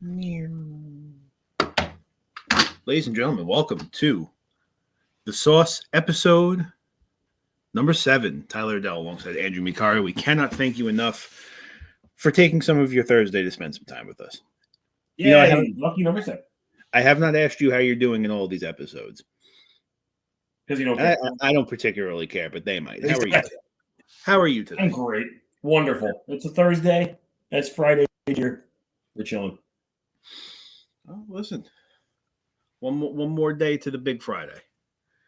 Ladies and gentlemen, welcome to The Sauce episode number 7. Tyler Adele alongside Andrew Mikari. We cannot thank you enough for taking some of your Thursday to spend some time with us. Yay, lucky number 7. I have not asked you how you're doing in all of these episodes. Because you don't care. I don't particularly care, but they might. How are you? How are you today? I'm great. Wonderful. It's a Thursday. It's Friday here. We're chilling. Oh, listen. One more day to the big Friday.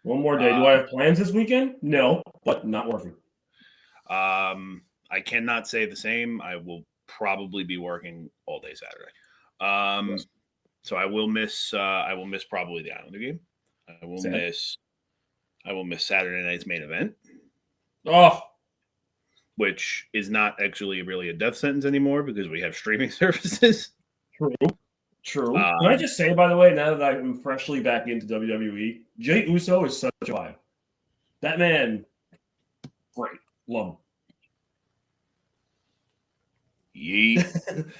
One more day. Do I have plans this weekend? No, but not working. I cannot say the same. I will probably be working all day Saturday. Yes. So I will miss. I will miss probably the Islander game. I will miss Saturday night's main event. Oh, which is not actually really a death sentence anymore because we have streaming services. True. Can I just say, by the way, now that I'm freshly back into WWE, Jey Uso is such a vibe. That man, great. Love him. Yeet.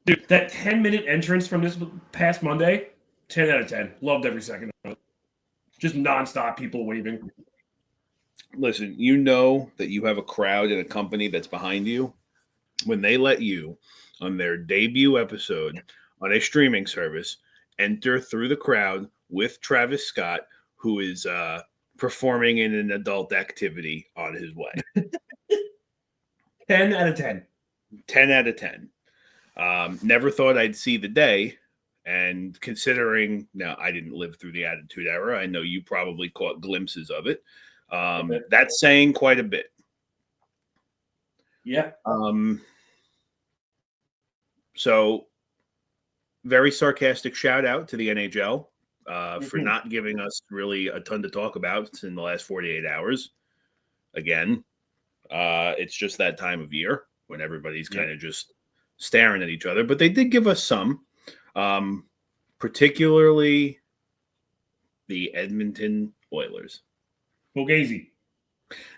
Dude, that 10-minute entrance from this past Monday, 10 out of 10. Loved every second of it. Just nonstop people waving. Listen, you know that you have a crowd and a company that's behind you when they let you, on their debut episode on a streaming service, enter through the crowd with Travis Scott, who is performing in an adult activity on his way. 10 out of 10. 10 out of 10. Never thought I'd see the day. And considering, now I didn't live through the Attitude Era, I know you probably caught glimpses of it. That's saying quite a bit. Yeah. So, very sarcastic shout out to the NHL for not giving us really a ton to talk about in the last 48 hours. Again, it's just that time of year when everybody's kind of just staring at each other. But they did give us some, particularly the Edmonton Oilers. Fugazi.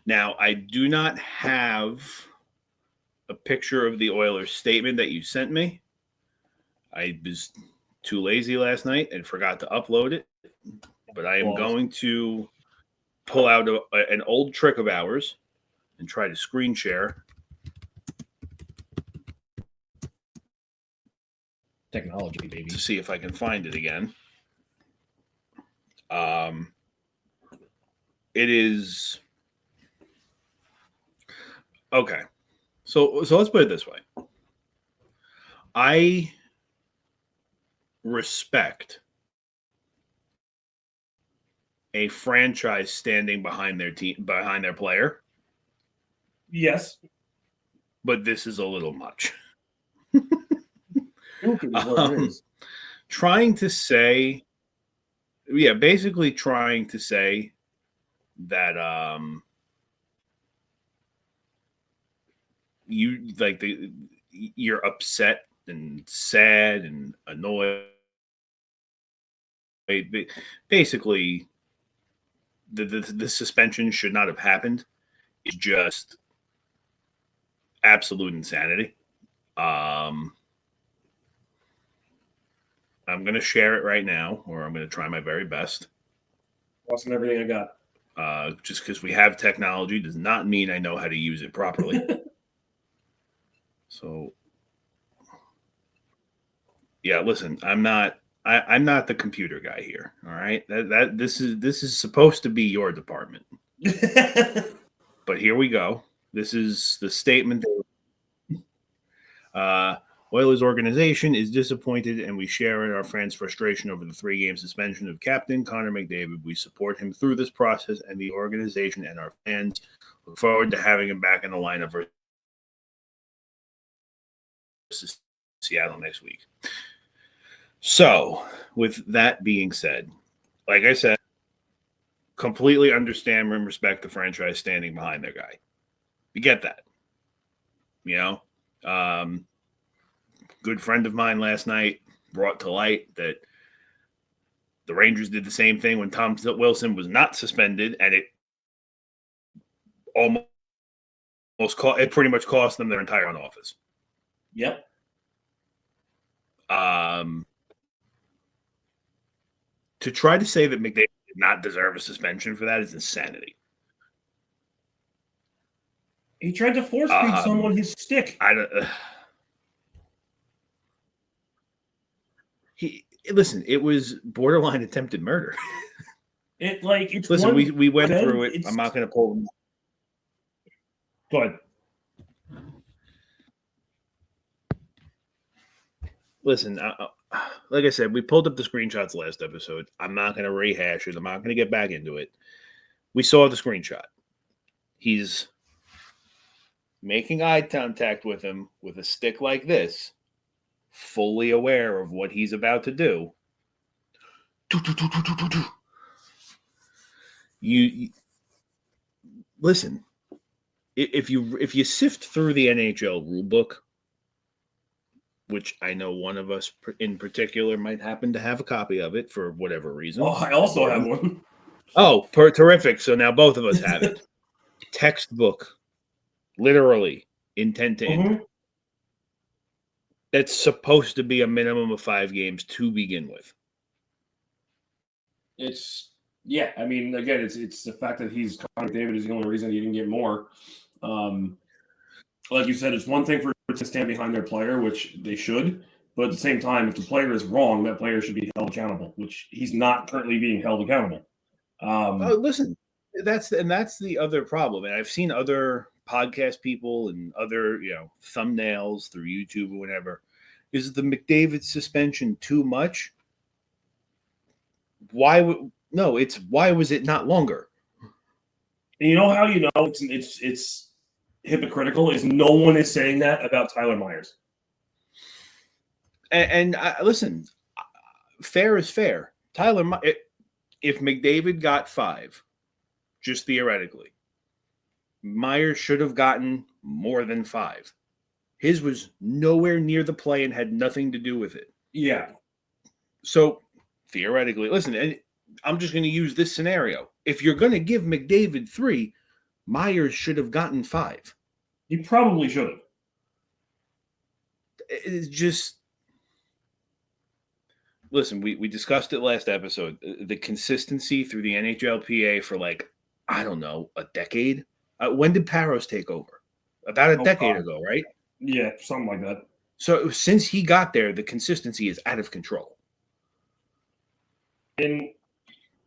Now, I do not have a picture of the Oilers statement that you sent me. I was too lazy last night and forgot to upload it. But I am going to pull out an old trick of ours and try to screen share. Technology, baby. To see if I can find it again. It is okay. So let's put it this way. I respect a franchise standing behind their team, behind their player. Yes. But this is a little much. Trying to say, basically trying to say that you like you're upset and sad and annoyed. Basically, the suspension should not have happened. It's just absolute insanity. I'm going to share it right now, or I'm going to try my very best. Awesome, everything I got. Just because we have technology does not mean I know how to use it properly. So, yeah, listen, I'm not the computer guy here. All right, this is supposed to be your department. But here we go. This is the statement. Oilers organization is disappointed, and we share in our fans' frustration over the 3-game suspension of Captain Connor McDavid. We support him through this process, and the organization and our fans look forward to having him back in the lineup versus Seattle next week. So, with that being said, like I said, completely understand and respect the franchise standing behind their guy. You get that. You know? Good friend of mine last night brought to light that the Rangers did the same thing when Tom Wilson was not suspended, and it pretty much cost them their entire front office. Yep. To try to say that McDavid did not deserve a suspension for that is insanity. He tried to force feed someone his stick. Listen, it was borderline attempted murder. Listen, we went through it. I'm not going to pull them. Go ahead. Listen, like I said, we pulled up the screenshots last episode. I'm not going to rehash it. I'm not going to get back into it. We saw the screenshot. He's making eye contact with him with a stick like this, fully aware of what he's about to do. You listen. If you sift through the NHL rulebook, which I know one of us in particular might happen to have a copy of it for whatever reason. Oh, I also have one. Oh, terrific. So now both of us have it. Textbook, literally, intent to injury. That's supposed to be a minimum of 5 games to begin with. I mean, again, it's the fact that Connor McDavid is the only reason he didn't get more. Like you said, it's one thing for to stand behind their player, which they should, but at the same time, if the player is wrong, that player should be held accountable, which he's not currently being held accountable. Listen, that's the other problem, and I've seen other podcast people and other thumbnails through YouTube or whatever. Is the McDavid suspension too much? Why was it not longer? And you know how you know it's hypocritical is no one is saying that about Tyler Myers. And listen, fair is fair. If McDavid got 5, just theoretically, Myers should have gotten more than 5. His was nowhere near the play and had nothing to do with it. Yeah. So theoretically, listen, and I'm just going to use this scenario. If you're going to give McDavid 3, Myers should have gotten 5. He probably should have. It's just, listen, we discussed it last episode. The consistency through the NHLPA for I don't know, a decade. When did Parros take over? About a decade ago, right? Yeah, something like that. So since he got there, the consistency is out of control. And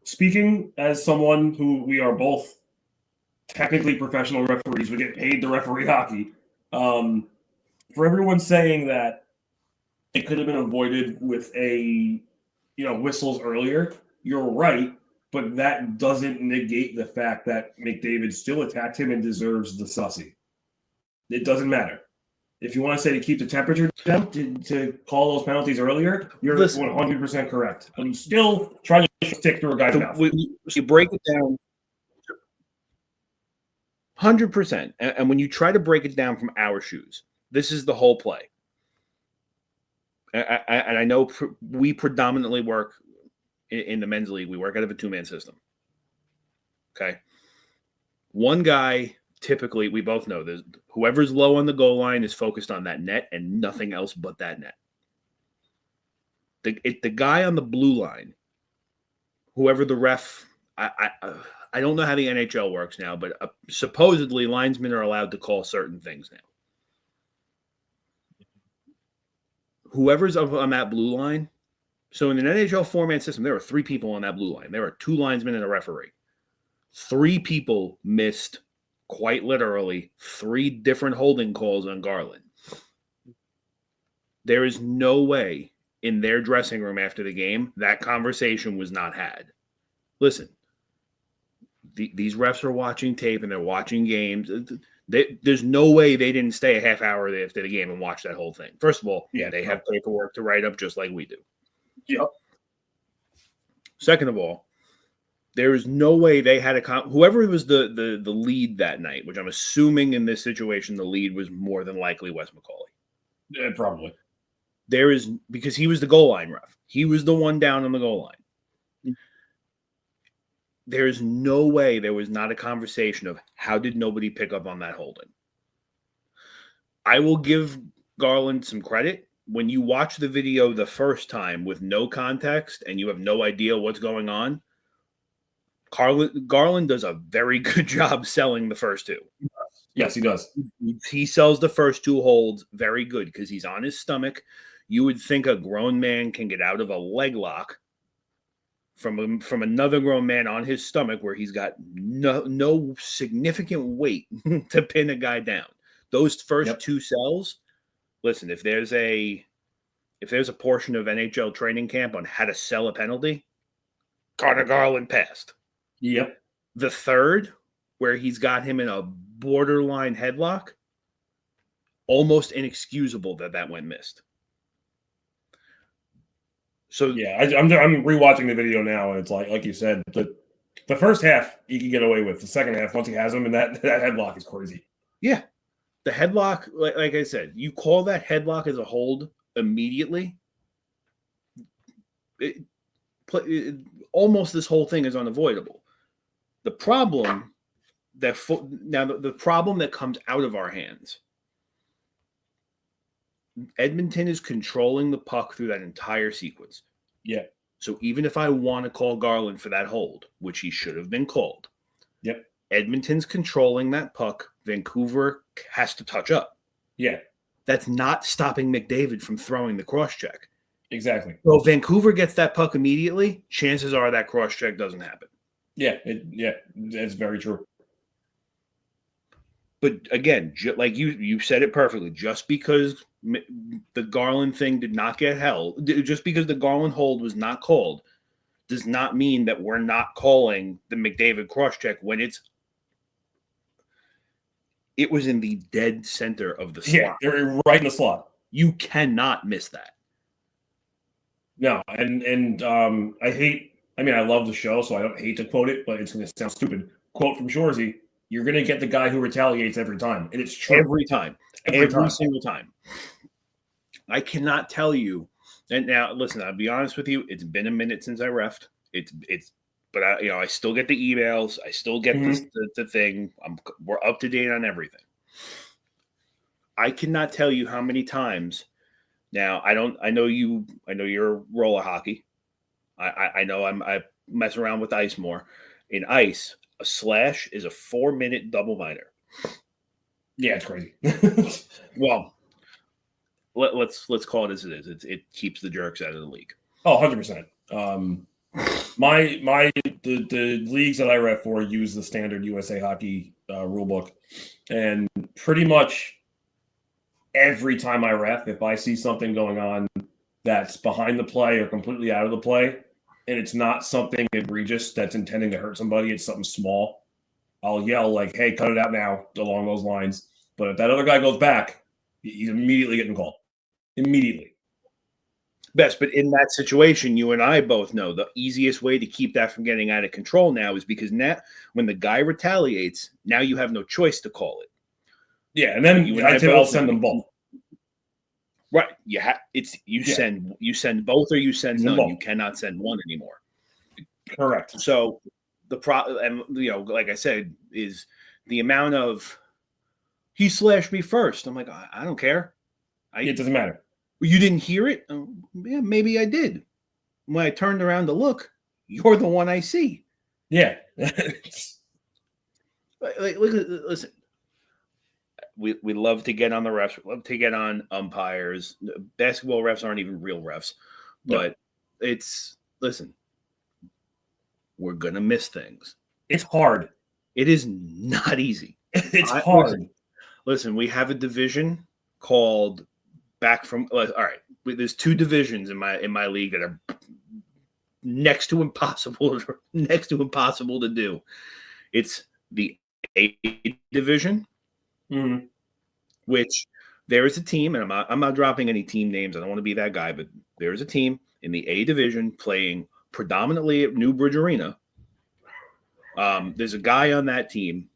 speaking as someone who we are both technically professional referees, we get paid to referee hockey. For everyone saying that it could have been avoided with whistles earlier, you're right, but that doesn't negate the fact that McDavid still attacked him and deserves the sussy. It doesn't matter. If you want to say to keep the temperature down to call those penalties earlier, you're 100% correct. But you still try to stick through a guy's mouth. You break it down 100%. And when you try to break it down from our shoes, this is the whole play. And I know we predominantly work in the men's league. We work out of a 2-man system. Okay. One guy, typically, we both know this, whoever's low on the goal line is focused on that net and nothing else but that net. The guy on the blue line, whoever the ref, I don't know how the NHL works now, but supposedly linesmen are allowed to call certain things now. Whoever's on that blue line, so in an NHL 4-man system, there are 3 people on that blue line. There are 2 linesmen and a referee. 3 people missed, quite literally, 3 different holding calls on Garland. There is no way in their dressing room after the game that conversation was not had. Listen, these refs are watching tape and they're watching games. There's no way they didn't stay a half hour after the game and watch that whole thing. First of all, they have paperwork to write up just like we do. Yep. Second of all, there is no way they had whoever was the lead that night, which I'm assuming in this situation the lead was more than likely Wes McCauley. Yeah, probably. Because he was the goal line ref. He was the one down on the goal line. There's no way there was not a conversation of how did nobody pick up on that holding. I will give Garland some credit when you watch the video the first time with no context and you have no idea what's going on, Garland does a very good job selling the first two. Yes, he does. He sells the first two holds very good because he's on his stomach. You would think a grown man can get out of a leg lock from another grown man on his stomach where he's got no significant weight to pin a guy down. Those first two sells, listen, if there's a portion of NHL training camp on how to sell a penalty, Connor Garland passed. Yep. The third, where he's got him in a borderline headlock, almost inexcusable that went missed. So yeah, I'm rewatching the video now, and it's like you said, the first half he can get away with. The second half, once he has him in that headlock, is crazy. Yeah, the headlock, like I said, you call that headlock as a hold immediately. Almost this whole thing is unavoidable. The problem the problem that comes out of our hands, Edmonton is controlling the puck through that entire sequence. Yeah. So even if I want to call Garland for that hold, which he should have been called, yep, Edmonton's controlling that puck. Vancouver has to touch up. Yeah. That's not stopping McDavid from throwing the cross check. Exactly. So if Vancouver gets that puck immediately, chances are that cross check doesn't happen. Yeah, that's very true. But again, like you said it perfectly, just because the Garland thing did not get held, just because the Garland hold was not called, does not mean that we're not calling the McDavid cross-check when it was in the dead center of the slot. Yeah, they're right in the slot. You cannot miss that. No, and I love the show, so I don't hate to quote it, but it's going to sound stupid. Quote from Shoresy: "You're going to get the guy who retaliates every time," and it's true. Every time. Single time. I cannot tell you. And now, listen, I'll be honest with you. It's been a minute since I refed. But I still get the emails. I still get the thing. We're up to date on everything. I cannot tell you how many times. Now, I know you're roller hockey. I know I mess around with ice more. In ice, a slash is a 4-minute double minor. Yeah, it's crazy. Well, let's call it as it is. It keeps the jerks out of the league. Oh, 100%. The leagues that I ref for use the standard USA Hockey rule book, and pretty much every time I ref, if I see something going on that's behind the play or completely out of the play, and it's not something egregious that's intending to hurt somebody, it's something small, I'll yell like, "Hey, cut it out now," along those lines. But if that other guy goes back, he's immediately getting called. Immediately. Best, but in that situation, you and I both know the easiest way to keep that from getting out of control now is because now when the guy retaliates, now you have no choice to call it. Yeah, and then I'll send them both. Right. You send both or you send none. You cannot send one anymore. Correct. So the problem, and like I said, is the amount of he slashed me first. I'm like, I don't care. It doesn't matter. You didn't hear it? Yeah, maybe I did. When I turned around to look, you're the one I see. Yeah. Listen, we love to get on the refs. We love to get on umpires. Basketball refs aren't even real refs. But listen, we're going to miss things. It's hard. It is not easy. It's hard. Listen, we have a division called back from all right. There's two divisions in my league that are next to impossible to do. It's the A division, which there is a team, and I'm not dropping any team names. I don't want to be that guy, but there is a team in the A division playing predominantly at New Bridge Arena. There's a guy on that team.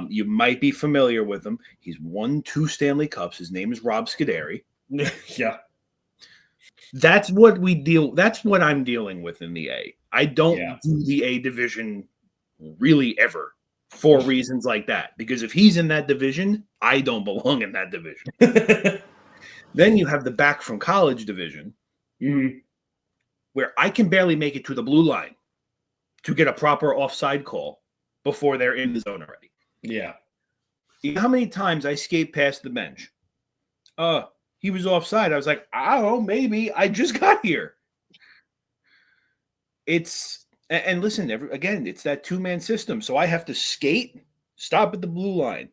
You might be familiar with him. He's won 2 Stanley Cups. His name is Rob Scuderi. Yeah. That's what I'm dealing with in the A. I don't do the A division really ever for reasons like that. Because if he's in that division, I don't belong in that division. Then you have the back from college division, where I can barely make it to the blue line to get a proper offside call before they're in the zone already. Yeah. You know how many times I skate past the bench? He was offside. I was like, I don't know, maybe. I just got here. And listen, again, it's that two-man system. So I have to skate, stop at the blue line.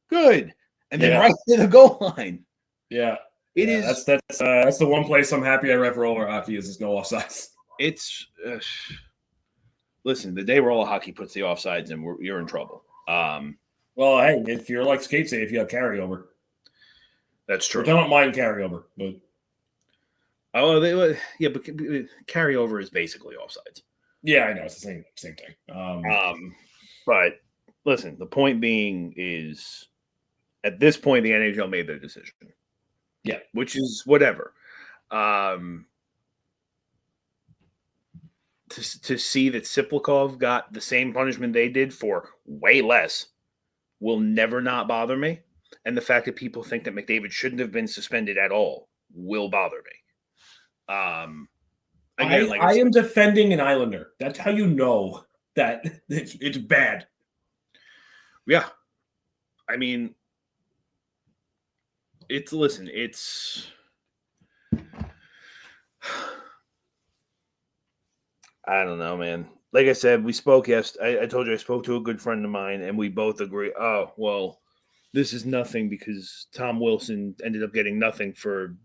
Good. And then right to the goal line. Yeah. It is. That's the one place I'm happy I ref roller hockey is there's no offsides. It's listen, the day roller hockey puts the offsides in, you're in trouble. Well, hey, if you're like skate safe, you have carryover. That's true. Which I don't mind carryover, but but carryover is basically offsides. Yeah, I know it's the same thing. But listen, the point being is, at this point, the NHL made their decision. Yeah, which is whatever. To see that Siplikov got the same punishment they did for way less will never not bother me. And the fact that people think that McDavid shouldn't have been suspended at all will bother me. Again, I am defending an Islander. That's how you know that it's bad. Yeah. I mean, it's I don't know, man. Like I said, we spoke yesterday. I told you I spoke to a good friend of mine, and we both agree. Oh, well, this is nothing because Tom Wilson ended up getting nothing for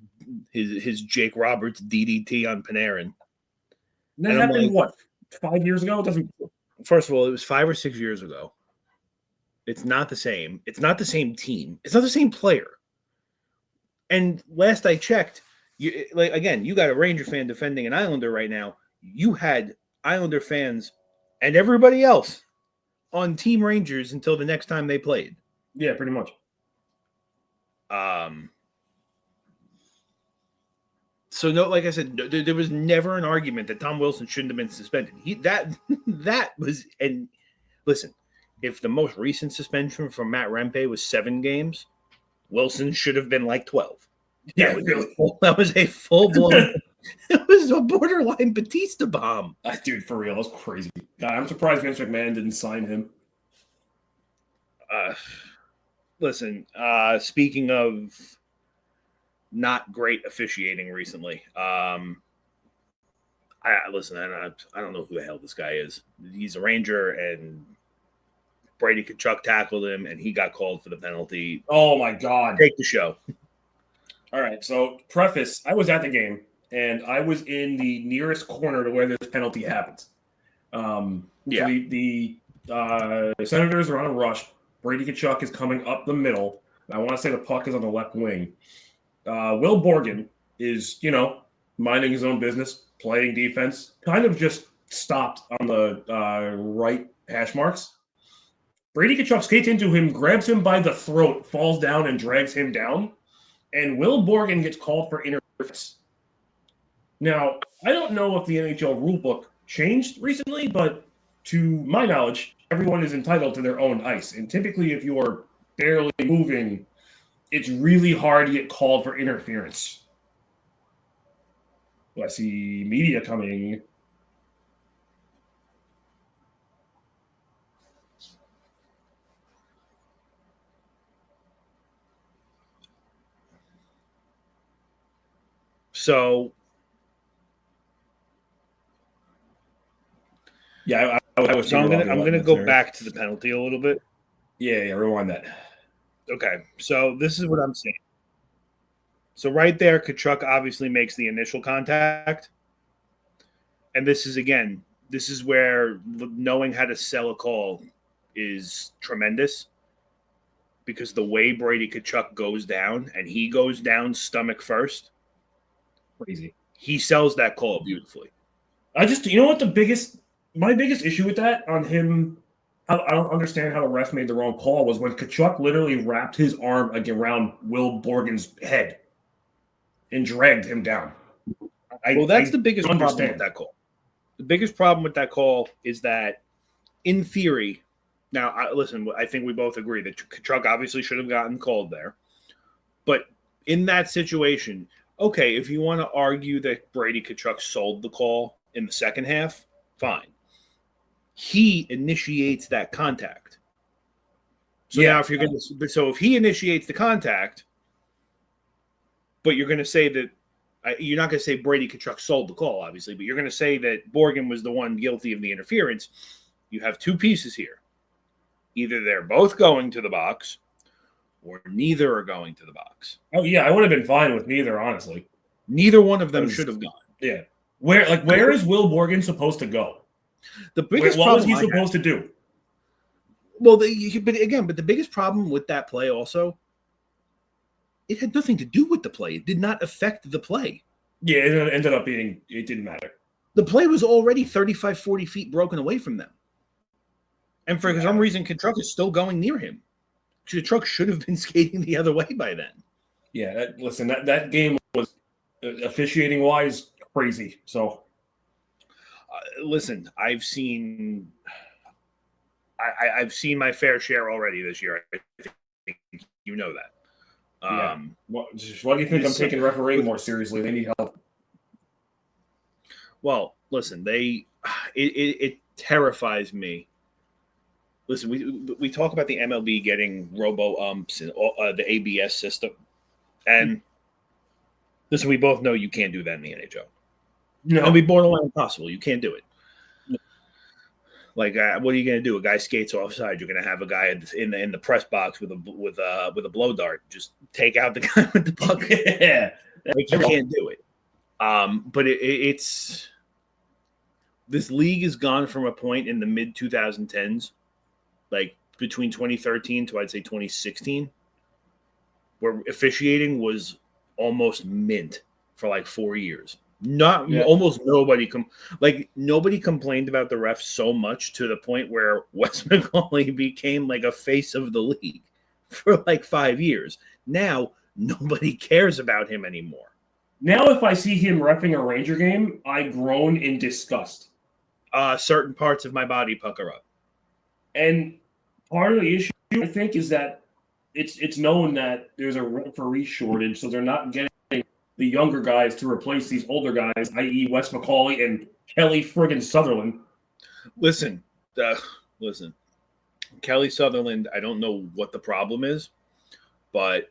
his Jake Roberts DDT on Panarin. That happened, what, 5 years ago? It doesn't. First of all, it was 5 or 6 years ago. It's not the same. It's not the same team. It's not the same player. And last I checked, you got a Ranger fan defending an Islander right now. You had Islander fans and everybody else on Team Rangers until the next time they played. Yeah, pretty much. So no, like I said, there was never an argument that Tom Wilson shouldn't have been suspended. That was, and listen, if the most recent suspension from Matt Rempe was 7 games, Wilson should have been like 12. Yeah, really. That was a full blown. It was a borderline Batista bomb. Dude, for real, that's crazy. God, I'm surprised Vince McMahon didn't sign him. Listen, speaking of not great officiating recently, I don't know who the hell this guy is. He's a Ranger, and Brady Tkachuk tackled him, and he got called for the penalty. Oh, my God. Take the show. All right, so preface, I was at the game, and I was in the nearest corner to where this penalty happened. So the Senators are on a rush. Brady Tkachuk is coming up the middle. I want to say the puck is on the left wing. Will Borgen is, minding his own business, playing defense, kind of just stopped on the right hash marks. Brady Tkachuk skates into him, grabs him by the throat, falls down, and drags him down. And Will Borgen gets called for interference. Now, I don't know if the NHL rulebook changed recently, but to my knowledge, everyone is entitled to their own ice. And typically, if you're barely moving, it's really hard to get called for interference. I see media coming. So, yeah, I'm going to go back to the penalty a little bit. Yeah, rewind that. Okay, so this is what I'm saying. So right there, Tkachuk obviously makes the initial contact. And this is where knowing how to sell a call is tremendous. Because the way Brady Tkachuk goes down, and he goes down stomach first, crazy. He sells that call beautifully. I just, what my biggest issue with that on him, I don't understand how the ref made the wrong call, was when Tkachuk literally wrapped his arm around Will Borgen's head and dragged him down. That's the biggest problem with that call. The biggest problem with that call is that, in theory, now, listen, I think we both agree that Tkachuk obviously should have gotten called there. But in that situation, okay, if you want to argue that Brady Tkachuk sold the call in the second half, fine. He initiates that contact. So now if you're going to, so if he initiates the contact, but you're going to say that, you're not going to say Brady Tkachuk sold the call, obviously, but you're going to say that Borgen was the one guilty of the interference. You have two pieces here. Either they're both going to the box or neither are going to the box. Oh, yeah, I would have been fine with neither, honestly. Neither one of them should have gone. Yeah. Where is Will Borgen supposed to go? The biggest what problem was he supposed to do? Well, but the biggest problem with that play also, it had nothing to do with the play. It did not affect the play. Yeah, it ended up being, it didn't matter. The play was already 35, 40 feet broken away from them. And for some reason, Tkachuk is still going near him. Tkachuk should have been skating the other way by then. Yeah, that game was, officiating-wise, crazy. So, listen, I've seen my fair share already this year. I think you know that. Why do you think I'm taking refereeing more seriously? They need help. Well, listen, it terrifies me. Listen, we talk about the MLB getting robo-umps and the ABS system. And listen, we both know you can't do that in the NHL. No. It'll be borderline impossible. You can't do it. Like, what are you going to do? A guy skates offside. You're going to have a guy in the press box with a blow dart just take out the guy with the puck. Yeah, like, you can't do it. But it's this league has gone from a point in the mid 2010s, like between 2013 to I'd say 2016, where officiating was almost mint for like 4 years. Almost nobody nobody complained about the refs so much to the point where Wes McCauley became like a face of the league for like 5 years. Now nobody cares about him anymore. Now if I see him reffing a Ranger game, I groan in disgust. Certain parts of my body pucker up. And part of the issue, I think, is that it's known that there's a referee shortage, so they're not getting the younger guys to replace these older guys, i.e. Wes McCauley and Kelly friggin' Sutherland. Listen. Kelly Sutherland, I don't know what the problem is, but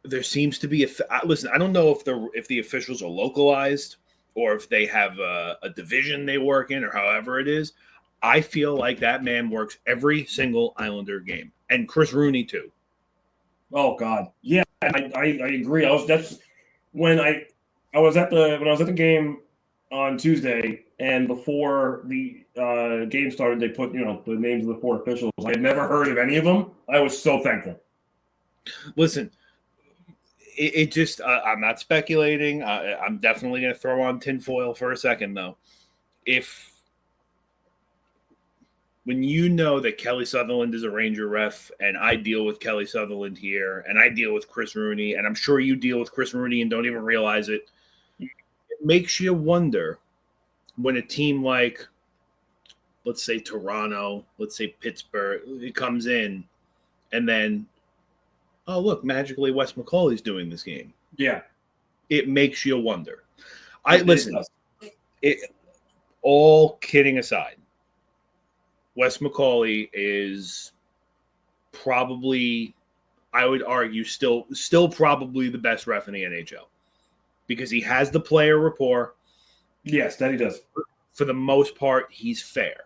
there seems to be listen, I don't know if the officials are localized or if they have a division they work in or however it is. I feel like that man works every single Islander game, and Chris Rooney too. Oh God, yeah, I agree. When I was at the game on Tuesday, and before the game started, they put the names of the 4 officials. I had never heard of any of them. I was so thankful. Listen, it just I'm not speculating. I'm definitely going to throw on tinfoil for a second, though. When you know that Kelly Sutherland is a Ranger ref, and I deal with Kelly Sutherland here, and I deal with Chris Rooney, and I'm sure you deal with Chris Rooney and don't even realize it, it makes you wonder when a team like, let's say Toronto, let's say Pittsburgh, it comes in, and then, oh, look, magically Wes McCauley's doing this game. Yeah. It makes you wonder. All kidding aside, Wes McCauley is probably, I would argue, still probably the best ref in the NHL because he has the player rapport. Yes, that he does. For the most part, he's fair.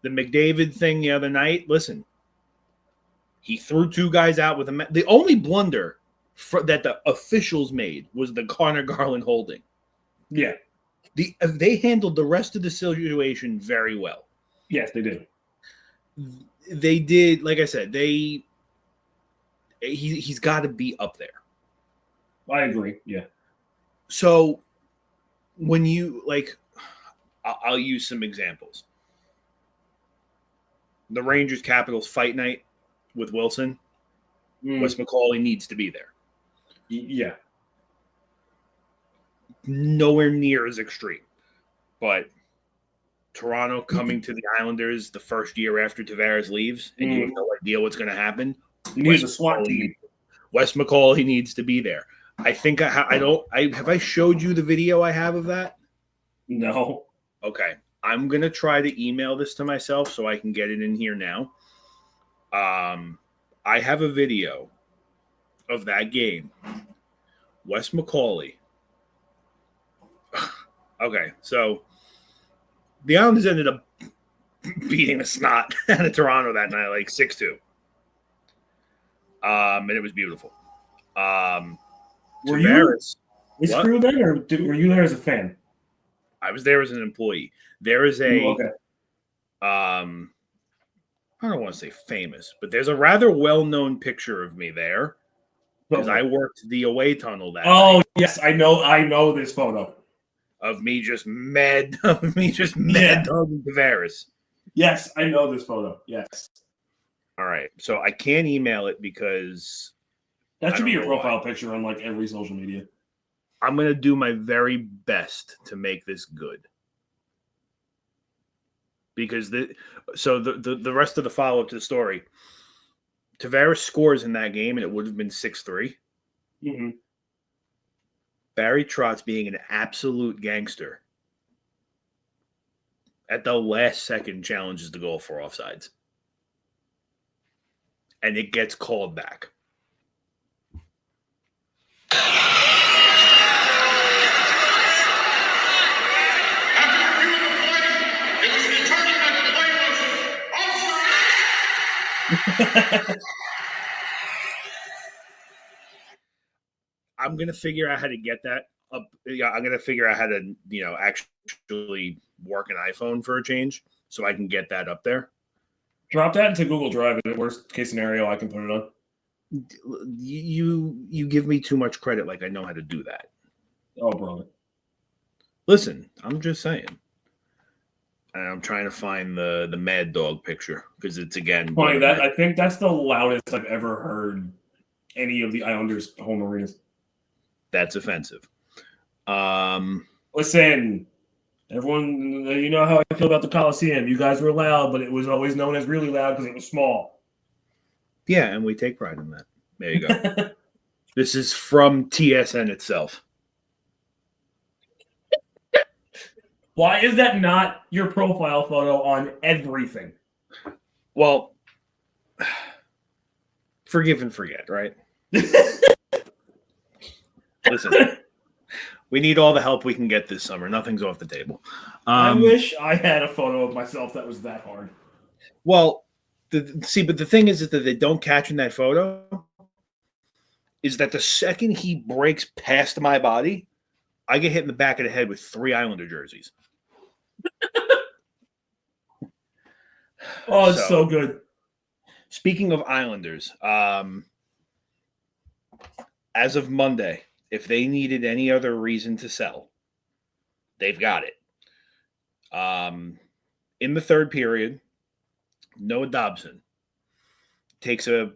The McDavid thing the other night, listen, he threw 2 guys out with the only blunder that the officials made was the Connor Garland holding. Yeah. They handled the rest of the situation very well. Yes, they did. They did, like I said, he's got to be up there. I agree. Yeah. So when you I'll use some examples. The Rangers Capitals fight night with Wilson. Wes McCauley needs to be there. Yeah. Nowhere near as extreme, but Toronto coming to the Islanders the first year after Tavares leaves, and you have no idea what's going to happen. You need a SWAT team. Wes McCauley needs to be there. I think have I showed you the video I have of that? No. Okay. I'm going to try to email this to myself so I can get it in here now. I have a video of that game. Wes McCauley. Okay, so the Islanders ended up beating the snot out of Toronto that night, like 6-2. And it was beautiful. Were you What? crew then, or were you there as a fan? I was there as an employee. There is a, okay. I don't want to say famous, but there's a rather well-known picture of me there because I worked the away tunnel that night. Yes, I know this photo of me just mad dogging Tavares. Yes, I know this photo. Yes. All right, so I can't email it because that should be your profile picture on like every social media. I'm going to do my very best to make this good. Because the rest of the follow-up to the story, Tavares scores in that game, and it would have been 6-3. Mm-hmm. Barry Trotz being an absolute gangster at the last second challenges the goal for offsides. And it gets called back. I'm going to figure out how to get that up. Yeah, I'm going to figure out how to, actually work an iPhone for a change so I can get that up there. Drop that into Google Drive. In the worst case scenario, I can put it on. You give me too much credit like I know how to do that. Oh, brother. Listen, I'm just saying. And I'm trying to find the Mad Dog picture because it's, again, funny that I think that's the loudest I've ever heard any of the Islanders' home arenas. That's offensive. Listen, everyone, you know how I feel about the Coliseum. You guys were loud, but it was always known as really loud because it was small. Yeah, and we take pride in that. There you go. This is from TSN itself. Why is that not your profile photo on everything? Well, forgive and forget, right? Listen, we need all the help we can get this summer. Nothing's off the table. I wish I had a photo of myself that was that hard. Well, but the thing is that they don't catch in that photo is that the second he breaks past my body, I get hit in the back of the head with 3 Islander jerseys. Oh, it's so good. Speaking of Islanders, as of Monday, if they needed any other reason to sell, they've got it. In the third period, Noah Dobson takes a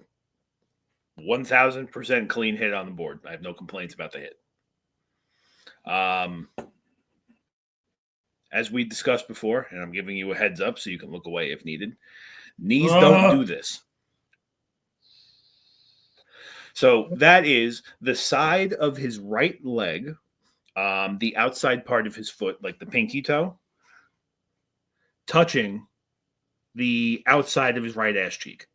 1,000% clean hit on the board. I have no complaints about the hit. As we discussed before, and I'm giving you a heads up so you can look away if needed, knees don't do this. So that is the side of his right leg, the outside part of his foot, like the pinky toe, touching the outside of his right ass cheek.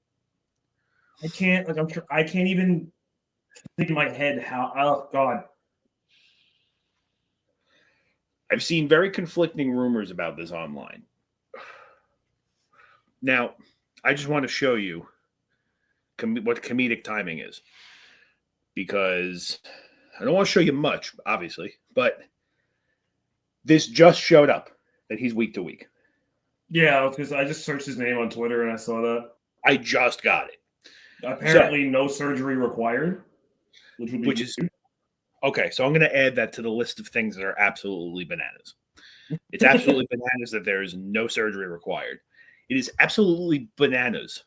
I can't even think in my head how. Oh God. I've seen very conflicting rumors about this online. Now, I just want to show you what comedic timing is, because I don't want to show you much, obviously, but this just showed up that he's week to week. Yeah, because I just searched his name on Twitter and I saw that. I just got it. Apparently, no surgery required, which is okay. So I'm going to add that to the list of things that are absolutely bananas. It's absolutely bananas that there is no surgery required. It is absolutely bananas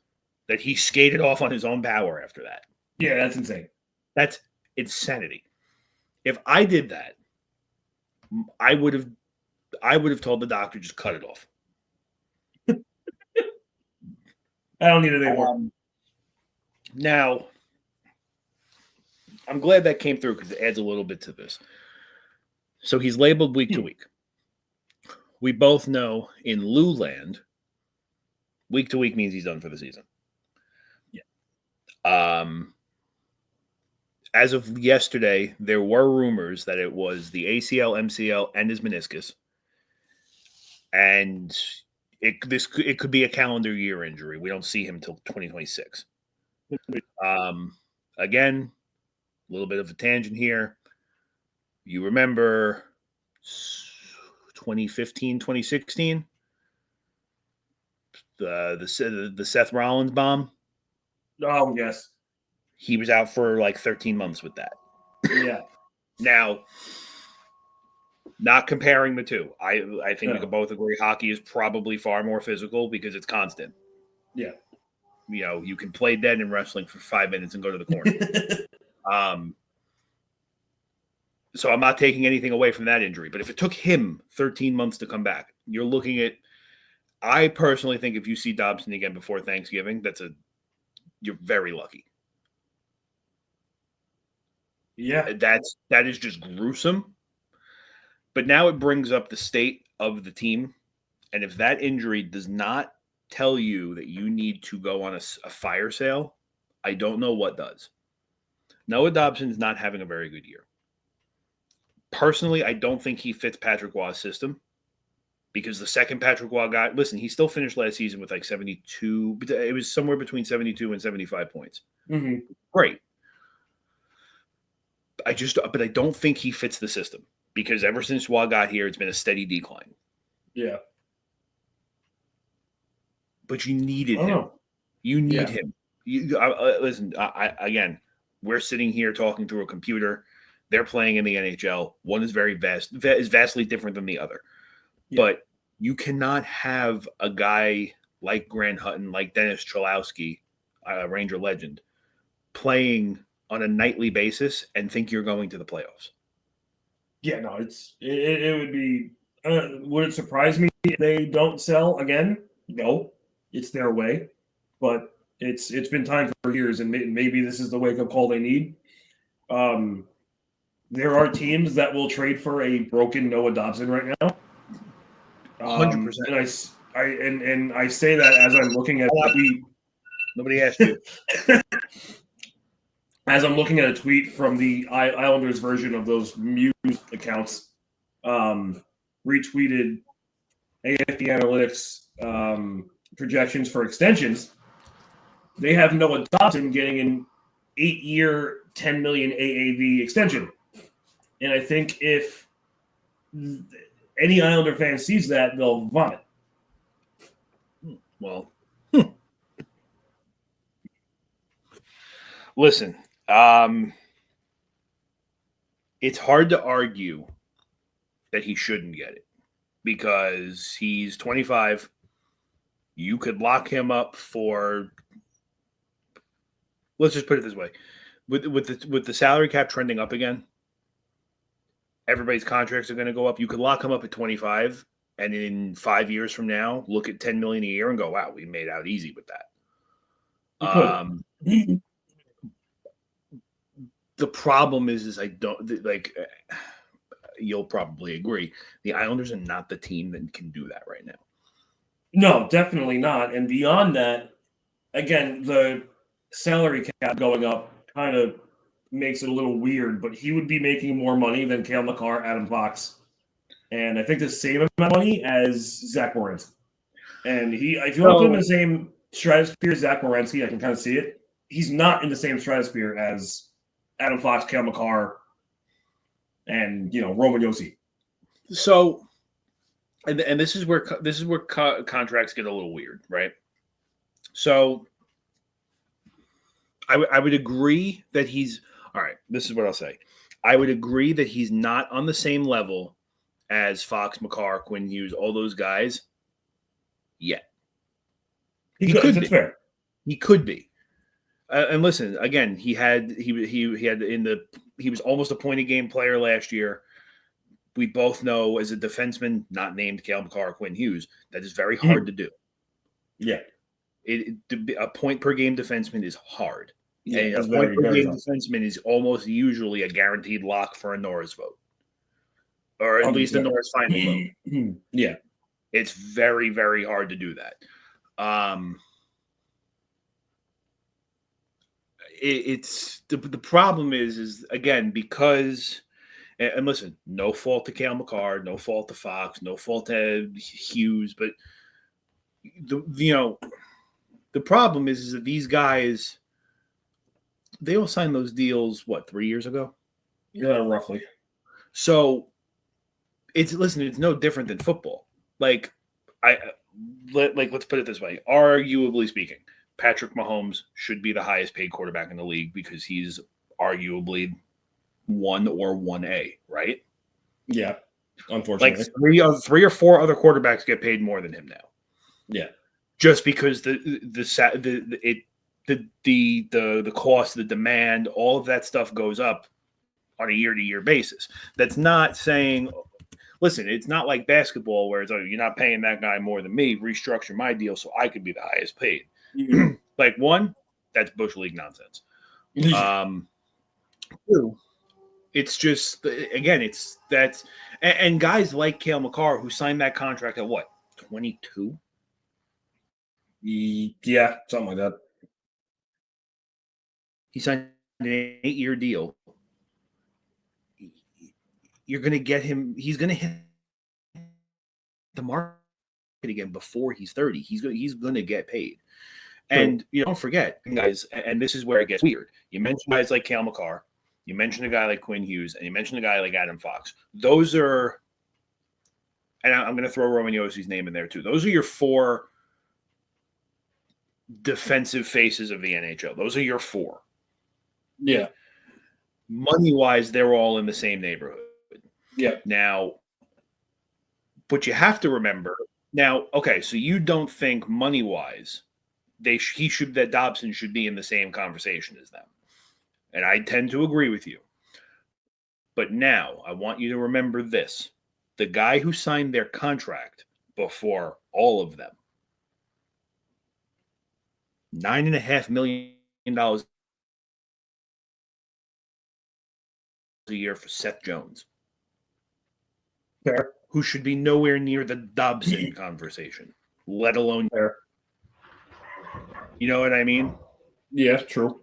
that he skated off on his own power after that. Yeah, that's insane. That's insanity. If I did that, I would have told the doctor just cut it off. I don't need it anymore. Now, I'm glad that came through because it adds a little bit to this. So he's labeled week to week. We both know in Lou land, week to week means he's done for the season. Yeah. As of yesterday, there were rumors that it was the ACL, MCL, and his meniscus, and it could be a calendar year injury. We don't see him until 2026. Again, a little bit of a tangent here. You remember 2015, 2016, the Seth Rollins bomb. Oh yes. He was out for like 13 months with that. Yeah. Now, not comparing the two. I think we could both agree hockey is probably far more physical because it's constant. Yeah. You know, you can play dead in wrestling for 5 minutes and go to the corner. So I'm not taking anything away from that injury. But if it took him 13 months to come back, you're looking at – I personally think if you see Dobson again before Thanksgiving, you're very lucky. Yeah. That is just gruesome. But now it brings up the state of the team. And if that injury does not tell you that you need to go on a fire sale, I don't know what does. Noah Dobson is not having a very good year. Personally, I don't think he fits Patrick Waugh's system because the second Patrick Waugh guy, listen, he still finished last season with like 72. It was somewhere between 72 and 75 points. Mm-hmm. Great. But I don't think he fits the system because ever since Waugh got here, it's been a steady decline. Yeah. But you needed him. You need him. Listen, again, we're sitting here talking through a computer. They're playing in the NHL. One is vastly different than the other. Yeah. But you cannot have a guy like Grant Hutton, like Dennis Cholowski, Ranger legend, playing on a nightly basis and think you're going to the playoffs. Yeah, no, it would be. Would it surprise me if they don't sell again? No, it's their way, but it's been time for years, and maybe this is the wake up call they need. There are teams that will trade for a broken Noah Dobson right now. 100%. And I say that as I'm looking at the tweet. Nobody asked you. As I'm looking at a tweet from the Islanders version of those Muse accounts, retweeted AFP Analytics projections for extensions. They have Noah Dobson getting an 8-year, $10 million AAV extension. And I think if any Islander fan sees that, they'll vomit. Well, listen, it's hard to argue that he shouldn't get it because he's 25. You could lock him up for, let's just put it this way, with the salary cap trending up again, everybody's contracts are going to go up. You could lock him up at 25, and in 5 years from now, look at $10 million a year and go, "Wow, we made out easy with that." The problem is I don't like. You'll probably agree. The Islanders are not the team that can do that right now. No, definitely not. And beyond that, again, the salary cap going up kind of makes it a little weird, but he would be making more money than Cale Makar, Adam Fox, and I think the same amount of money as Zach Werenski. And if you want to put him in the same stratosphere as Zach Werenski, I can kind of see it. He's not in the same stratosphere as Adam Fox, Cale Makar, and Roman Josi. So, and this is where contracts get a little weird, right? So, I would agree that he's all right. This is what I'll say. I would agree that he's not on the same level as Fox, Makar, Quinn Hughes, all those guys yet. He could. That's fair. He could be. And listen, again, he was almost a point a game player last year. We both know as a defenseman, not named Cale Makar or Quinn Hughes, that is very hard to do. Yeah. A point per game defenseman is hard. And a it's point very, per very game tough. defenseman is almost usually a guaranteed lock for a Norris vote, or at least a 100%. Norris final vote. Yeah. It's very, very hard to do that. It's the problem is again because and listen, no fault to Cale McCarr, no fault to Fox, no fault to Hughes, but the problem is that these guys they all signed those deals 3 years ago. Yeah, roughly. So it's no different than football. Let's put it this way. Arguably speaking, Patrick Mahomes should be the highest paid quarterback in the league because he's arguably 1 or 1A, right? Yeah, unfortunately. Like three or four other quarterbacks get paid more than him now. Yeah. Just because the cost, the demand, all of that stuff goes up on a year-to-year basis. That's not saying, listen, it's not like basketball where it's you're not paying that guy more than me. Restructure my deal so I could be the highest paid. Mm-hmm. That's Bush League nonsense. Two, it's just again, and guys like Cale McCarr who signed that contract at 22. Yeah, something like that. He signed an 8-year deal. You're going to get him. He's going to hit the market again before he's 30. He's going to get paid. And don't forget, guys, and this is where it gets weird. You mentioned guys like Cale McCarr, you mentioned a guy like Quinn Hughes, and you mentioned a guy like Adam Fox. Those are, and I'm going to throw Roman Yossi's name in there too. Those are your 4 defensive faces of the NHL. Those are your 4. Yeah. Money-wise, they're all in the same neighborhood. Yeah. Now, but you have to remember now. Okay, so you don't think money-wise that Dobson should be in the same conversation as them, and I tend to agree with you. But now I want you to remember this: the guy who signed their contract before all of them, $9.5 million a year for Seth Jones. Fair. Who should be nowhere near the Dobson conversation, let alone Fair. You know what I mean? Yeah, true.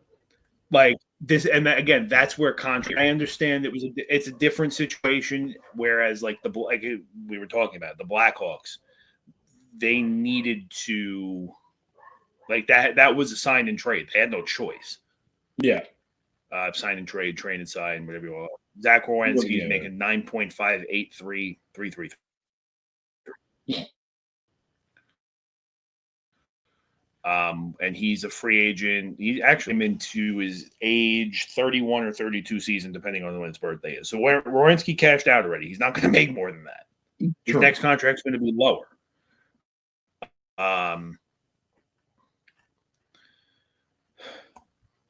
Like this, and that, again, that's where contract. I understand it's a different situation. Whereas, like we were talking about the Blackhawks, they needed to that. That was a sign and trade. They had no choice. Yeah. Sign and trade, train and sign, whatever you want. Zach Werenski is making 9.58333. And he's a free agent. He actually into his age 31 or 32 season, depending on when his birthday is. So Werenski cashed out already. He's not going to make more than that. His next contract's going to be lower.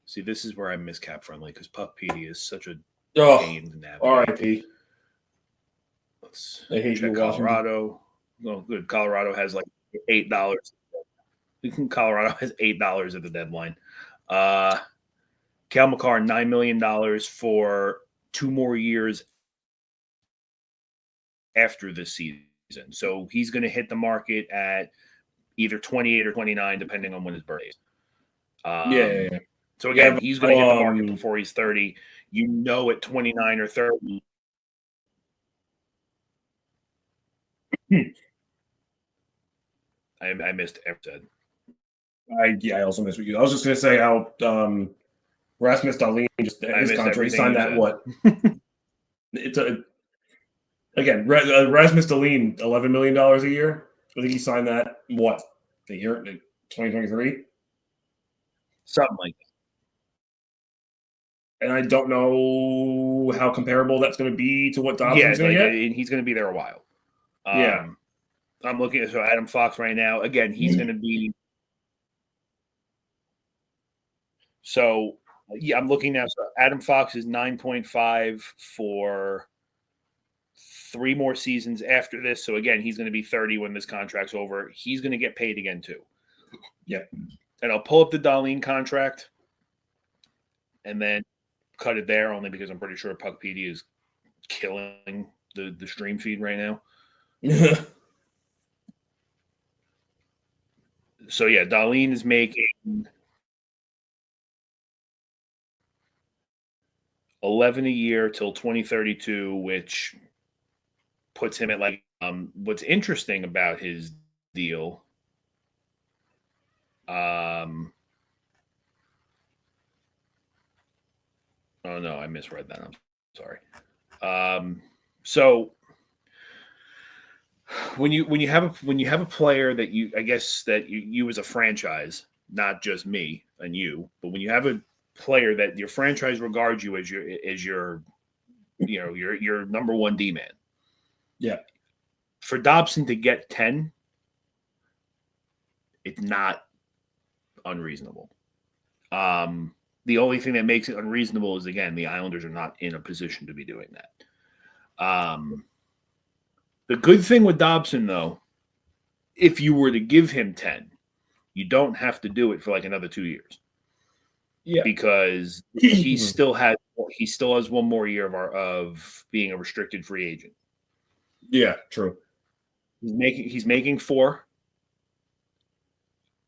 See, this is where I miss Cap Friendly because Puck PD is such a pain to navigate. R.I.P. Let's check Colorado. Well, good. Colorado has like $8. Colorado has $8 at the deadline. Cale McCarr, $9 million for 2 more years after this season. So he's going to hit the market at either 28 or 29, depending on when his birthday is. Yeah. So again, he's going to hit the market before he's 30. At 29 or 30. I missed everything. I also missed what you. I was just going to say how Rasmus Dahlin just his contract. He signed that what? It's again Rasmus Dahlin, $11 million a year. I think he signed that the year 2023, something like that. And I don't know how comparable that's going to be to what Dobson's going to get. And he's going to be there a while. Yeah. I'm looking at Adam Fox right now. Again, he's going to be. So, yeah, I'm looking now. So Adam Fox is 9.5 for 3 more seasons after this. So, again, he's going to be 30 when this contract's over. He's going to get paid again, too. Yeah. And I'll pull up the Dahlin contract. and then cut it there only because I'm pretty sure Puckpedia is killing the stream feed right now. So yeah, Darlene is making 11 a year till 2032, which puts him at like what's interesting about his deal. Oh no, I misread that. I'm sorry. So when you have a player that I guess that you as a franchise, not just me and you, but when you have a player that your franchise regards you as your your number one D man. Yeah. For Dobson to get 10, it's not unreasonable. The only thing that makes it unreasonable is, again, the Islanders are not in a position to be doing that. The good thing with Dobson, though, if you were to give him 10, you don't have to do it for like another 2 years. Yeah. Because he still has one more year of being a restricted free agent. Yeah, true. He's making 4.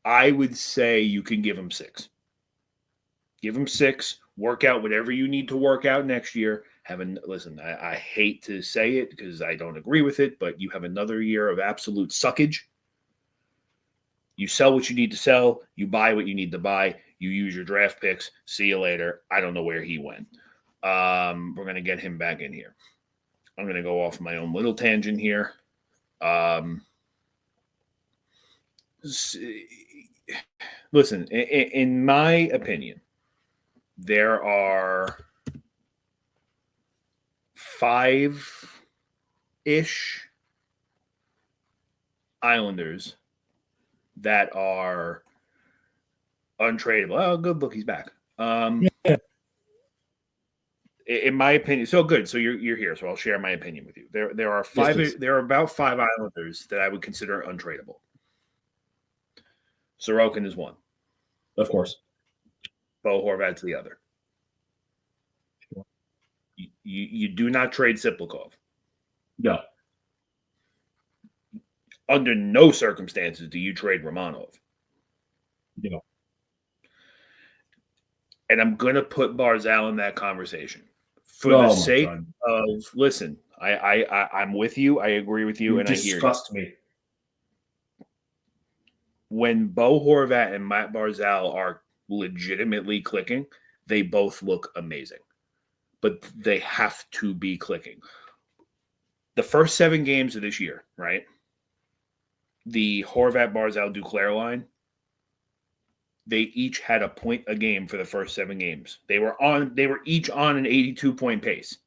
I would say you can give him 6. Give him 6. Work out whatever you need to work out next year. Listen, I hate to say it because I don't agree with it, but you have another year of absolute suckage. You sell what you need to sell. You buy what you need to buy. You use your draft picks. See you later. I don't know where he went. We're going to get him back in here. I'm going to go off my own little tangent here. Listen, in my opinion, there are 5-ish Islanders that are untradeable. Oh, good. Look, he's back. In my opinion, so good. So you're here, so I'll share my opinion with you. There are 5. Yes, there are about 5 Islanders that I would consider untradeable. Sorokin is one. Of course. Bo Horvat's the other. You do not trade Siplikov. No. Under no circumstances do you trade Romanov. No. And I'm going to put Barzal in that conversation for the sake of, listen, I'm with you. I agree with you, and I hear you. Disgust me. When Bo Horvat and Matt Barzal are legitimately clicking, they both look amazing. But they have to be clicking. The first 7 games of this year, right? The Horvat, Barzal, Duclair line, they each had a point a game for the first 7 games. They were each on an 82-point pace.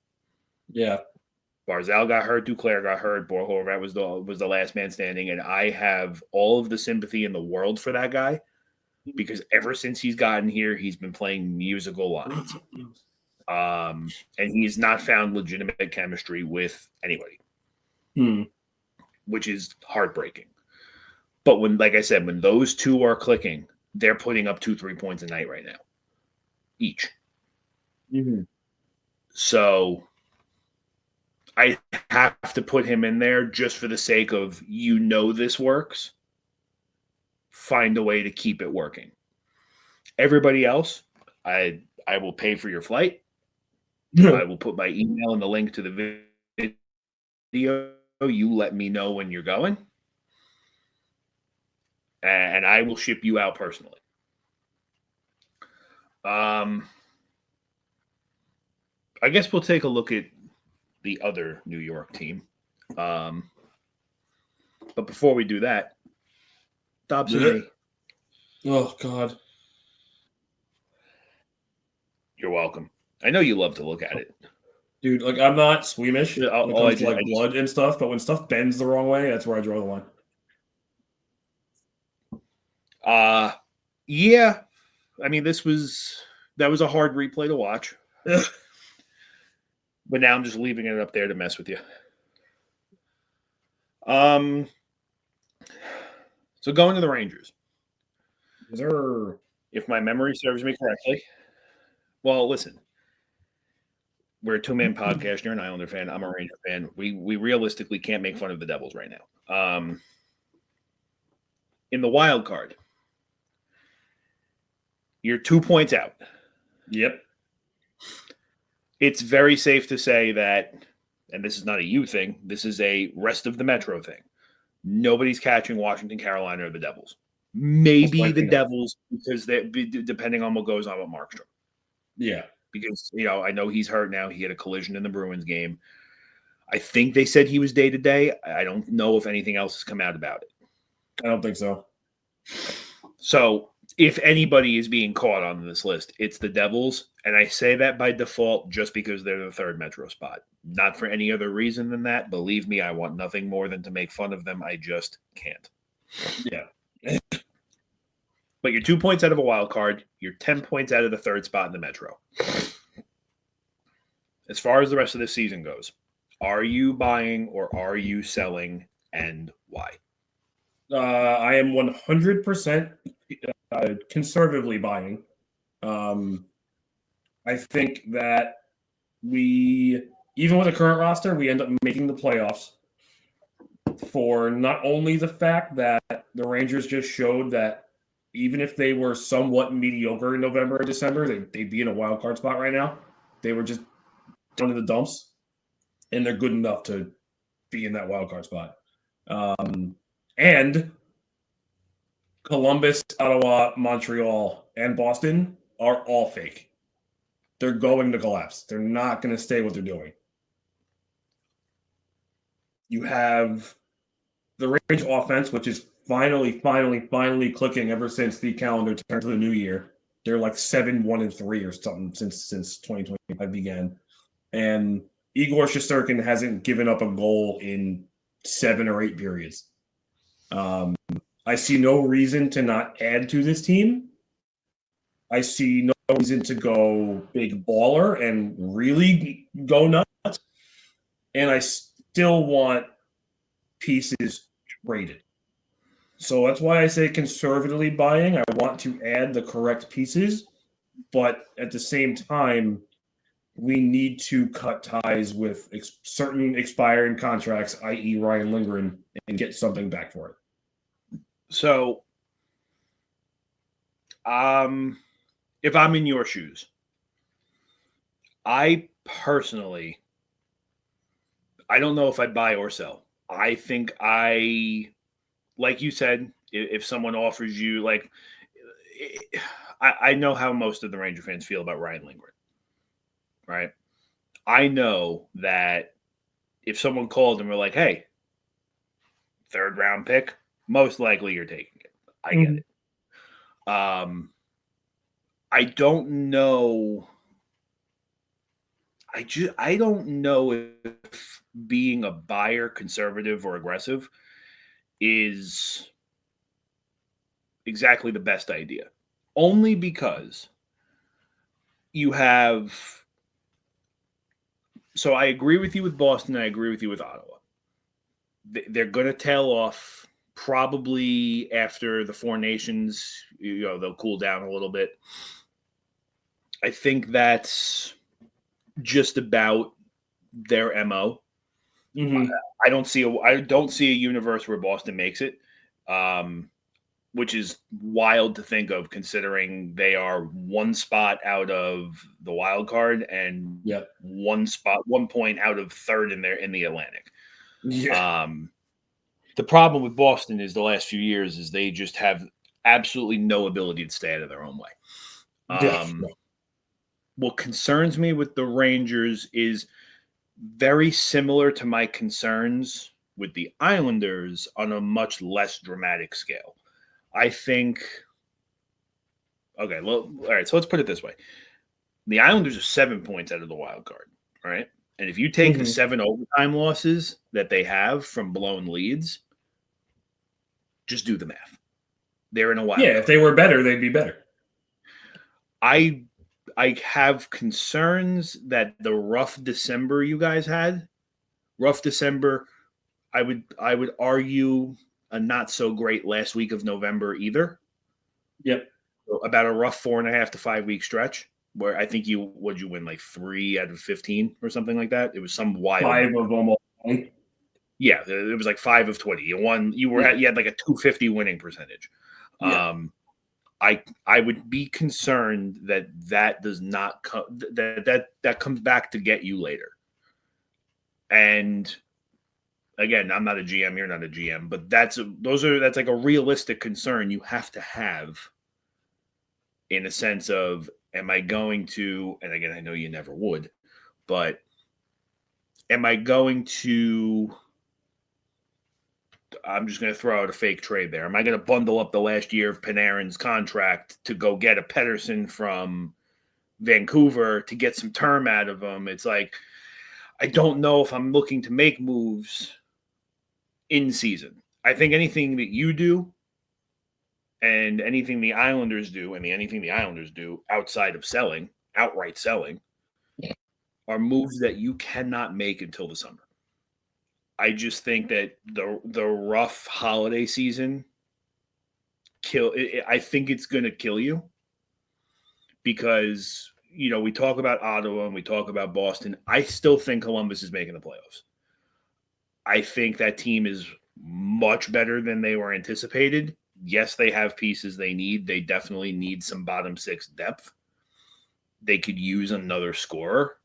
Yeah. Barzal got hurt, Duclair got hurt, Bo Horvat was the last man standing, and I have all of the sympathy in the world for that guy because ever since he's gotten here, he's been playing musical lines. And he's not found legitimate chemistry with anybody, which is heartbreaking. But like I said, when those two are clicking, they're putting up 2-3 points a night right now, each. Mm-hmm. So I have to put him in there just for the sake of, this works. Find a way to keep it working. Everybody else, I will pay for your flight. I will put my email and the link to the video. You let me know when you're going. And I will ship you out personally. I guess we'll take a look at the other New York team. But before we do that, Dobson. Oh, God. You're welcome. I know you love to look at it. Dude, like, I'm not squeamish when it comes to blood and stuff, but when stuff bends the wrong way, that's where I draw the line. Yeah. I mean, that was a hard replay to watch. But now I'm just leaving it up there to mess with you. So going to the Rangers. Is there... If my memory serves me correctly, Well, listen, we're a two-man podcast. You're an Islander fan. I'm a Ranger fan. We realistically can't make fun of the Devils right now. In the wild card, you're 2 points out. Yep. It's very safe to say that, and this is not a you thing, this is a rest of the Metro thing. Nobody's catching Washington, Carolina, or the Devils. Maybe the Devils, because depending on what goes on with Markstrom. Yeah. Because, I know he's hurt now. He had a collision in the Bruins game. I think they said he was day-to-day. I don't know if anything else has come out about it. I don't think so. So, if anybody is being caught on this list, it's the Devils. And I say that by default just because they're the third Metro spot. Not for any other reason than that. Believe me, I want nothing more than to make fun of them. I just can't. Yeah. But you're 2 points out of a wild card. You're 10 points out of the third spot in the Metro. As far as the rest of the season goes, are you buying or are you selling, and why? I am 100% conservatively buying. I think that even with the current roster, we end up making the playoffs for not only the fact that the Rangers just showed that even if they were somewhat mediocre in November or December, they'd be in a wild card spot right now. They were just down in the dumps, and they're good enough to be in that wild card spot. And Columbus, Ottawa, Montreal, and Boston are all fake. They're going to collapse. They're not going to stay what they're doing. You have the Rangers offense, which is finally clicking ever since the calendar turned to the new year. They're like 7-1-3 or something since 2025 began. And Igor Shesterkin hasn't given up a goal in 7 or 8 periods. I see no reason to not add to this team. I see no reason to go big baller and really go nuts. And I still want pieces traded. So that's why I say conservatively buying. I want to add the correct pieces, but at the same time, we need to cut ties with certain expiring contracts, i.e. Ryan Lindgren, and get something back for it. So, if I'm in your shoes, I personally, I don't know if I'd buy or sell. I think like you said, if someone offers you, like, I know how most of the Ranger fans feel about Ryan Lindgren, right? I know that if someone called and were like, hey, third round pick, most likely you're taking it. I get it. I don't know. I don't know if being a buyer, conservative or aggressive, is exactly the best idea. Only because you have. So I agree with you with Boston. I agree with you with Ottawa. They're going to tail off probably after the Four Nations. They'll cool down a little bit. I think that's just about their MO. Mm-hmm. I don't see a universe where Boston makes it, which is wild to think of, considering they are 1 spot out of the wild card and 1 point out of third in the Atlantic. Yeah. The problem with Boston is the last few years is they just have absolutely no ability to stay out of their own way. What concerns me with the Rangers is very similar to my concerns with the Islanders on a much less dramatic scale. I think, okay, well, all right, so let's put it this way. The Islanders are 7 points out of the wild card, all right? And if you take the 7 overtime losses that they have from blown leads, just do the math. They're in a wild card. If they were better, they'd be better. I have concerns that the rough December you guys had, I would argue a not so great last week of November either. Yep. So about a rough 4.5 to 5 week stretch. where I think you win like 3 out of 15 or something like that. It was some wild 5 of almost 20. Yeah, it was like 5 of 20. You won. You had like a 250 winning percentage. Yeah. I would be concerned that does not come that comes back to get you later. And again, I'm not a GM. You're not a GM, but that's like a realistic concern you have to have. In a sense of, am I going to? And again, I know you never would, but am I going to? I'm just going to throw out a fake trade there. Am I going to bundle up the last year of Panarin's contract to go get a Pettersson from Vancouver to get some term out of him? It's like, I don't know if I'm looking to make moves in season. I think anything that you do and anything the Islanders do and anything the Islanders do outside of selling, outright selling, are moves that you cannot make until the summer. I just think that the rough holiday season I think it's going to kill you because, we talk about Ottawa and we talk about Boston. I still think Columbus is making the playoffs. I think that team is much better than they were anticipated. Yes, they have pieces they need. They definitely need some bottom 6 depth. They could use another scorer,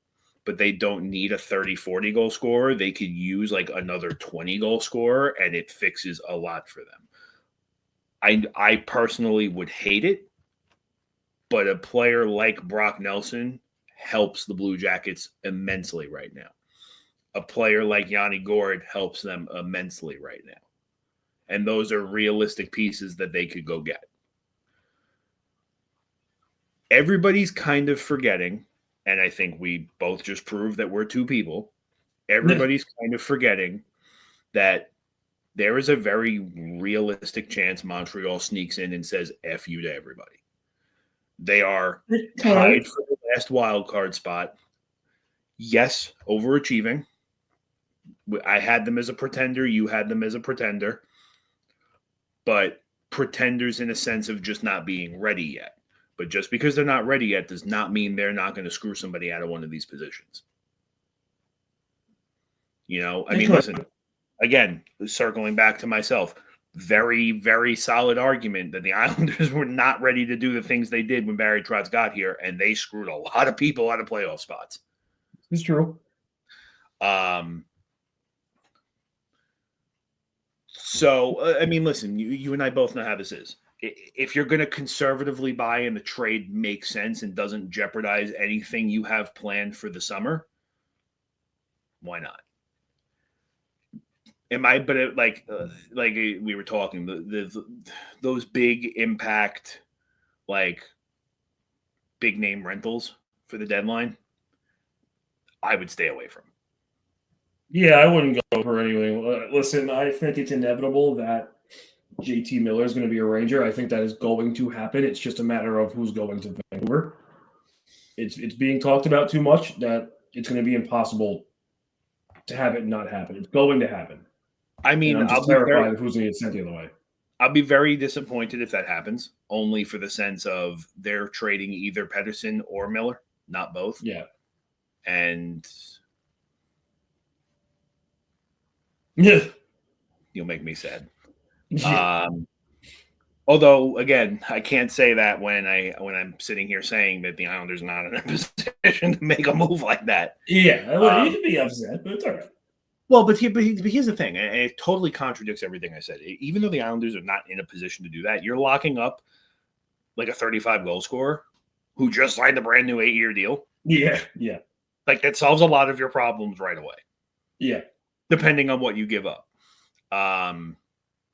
but they don't need a 30-40 goal scorer. They could use like another 20 goal scorer, and it fixes a lot for them. I personally would hate it, but a player like Brock Nelson helps the Blue Jackets immensely right now. A player like Yanni Gourde helps them immensely right now. And those are realistic pieces that they could go get. Everybody's kind of forgetting, and I think we both just proved that we're two people. Everybody's kind of forgetting that there is a very realistic chance Montreal sneaks in and says F you to everybody. They are tied for the last wild card spot. Yes, overachieving. I had them as a pretender. You had them as a pretender. But pretenders in a sense of just not being ready yet. But just because they're not ready yet does not mean they're not going to screw somebody out of one of these positions. Listen, again, circling back to myself, very, very solid argument that the Islanders were not ready to do the things they did when Barry Trotz got here, and they screwed a lot of people out of playoff spots. It's true. So, listen, you and I both know how this is. If you're going to conservatively buy and the trade makes sense and doesn't jeopardize anything you have planned for the summer, why not? Like we were talking, those big impact, like big name rentals for the deadline, I would stay away from. Yeah, I wouldn't go for anything. Listen, I think it's inevitable that JT Miller is going to be a Ranger. I think that is going to happen. It's just a matter of who's going to Vancouver. It's being talked about too much that it's going to be impossible to have it not happen. It's going to happen. I'm just terrified of who's going to get sent the other way. I'll be very disappointed if that happens, only for the sense of they're trading either Pettersson or Miller, not both. Yeah. And yeah, you'll make me sad. Yeah. Although, again, I can't say that when I'm sitting here saying that the Islanders are not in a position to make a move like that. Yeah, you can be upset, but it's all right. Well, but here's the thing, and it totally contradicts everything I said. Even though the Islanders are not in a position to do that, you're locking up like a 35-goal scorer who just signed a brand new 8-year deal. Yeah. Like that solves a lot of your problems right away. Yeah. Depending on what you give up.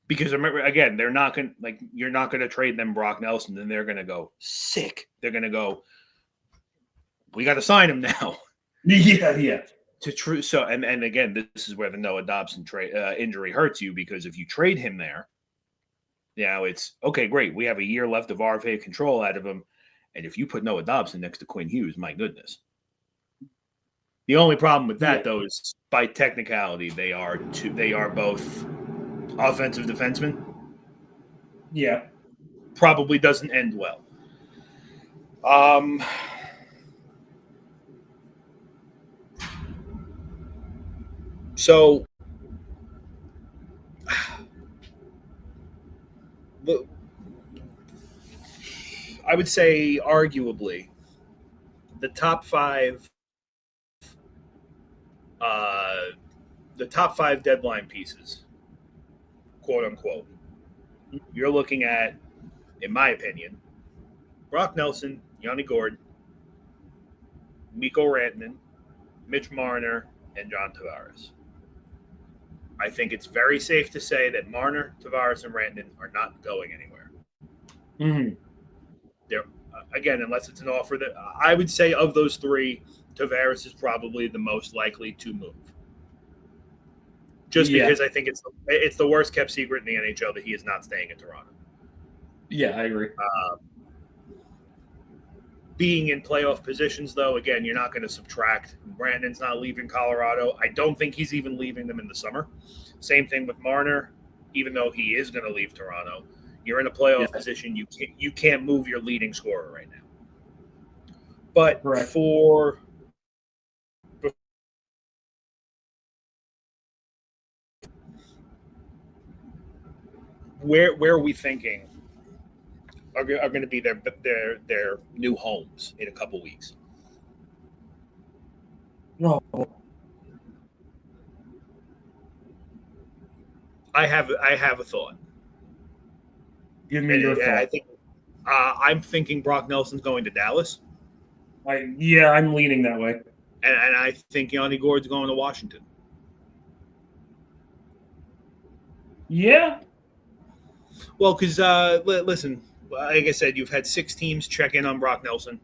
Because remember, again, you're not going to trade them Brock Nelson, and they're going to go sick. They're going to go, we got to sign him now. Yeah. So and again, this is where the Noah Dobson injury hurts you, because if you trade him there, it's okay, great. We have a year left of RFA control out of him, and if you put Noah Dobson next to Quinn Hughes, my goodness. The only problem with that though is by technicality they are both offensive defensemen. Yeah. Probably doesn't end well. So, I would say, arguably, the top five, uh, the top five deadline pieces, quote unquote. You're looking at, in my opinion, Brock Nelson, Yanni Gord, Mikko Rantanen, Mitch Marner, and John Tavares. I think it's very safe to say that Marner, Tavares, and Rantanen are not going anywhere. Mm-hmm. They're, again, unless it's an offer that I would say of those three, Tavares is probably the most likely to move. Just because I think it's the worst kept secret in the NHL that he is not staying in Toronto. Yeah, I agree. Being in playoff positions, though, again, you're not going to subtract. Brandon's not leaving Colorado. I don't think he's even leaving them in the summer. Same thing with Marner, even though he is going to leave Toronto. You're in a playoff position. You can't move your leading scorer right now. But Correct. Where are we thinking are going to be their new homes in a couple weeks? No. I have a thought. Give me your thought. I think I'm thinking Brock Nelson's going to Dallas. I'm leaning that way. And I think Yanni Gord's going to Washington. Yeah. Well, because listen, like I said, you've had 6 teams check in on Brock Nelson,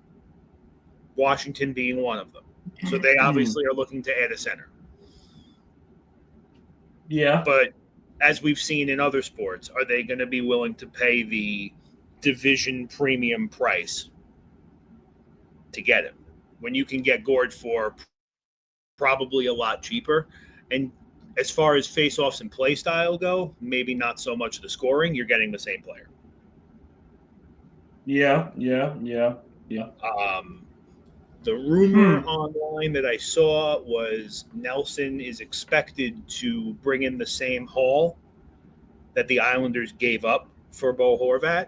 Washington being one of them. So they obviously are looking to add a center. Yeah. But as we've seen in other sports, are they going to be willing to pay the division premium price to get him when you can get Gord for probably a lot cheaper? And as far as face-offs and play style go, maybe not so much the scoring. You're getting the same player. Yeah. The rumor online that I saw was Nelson is expected to bring in the same haul that the Islanders gave up for Bo Horvat,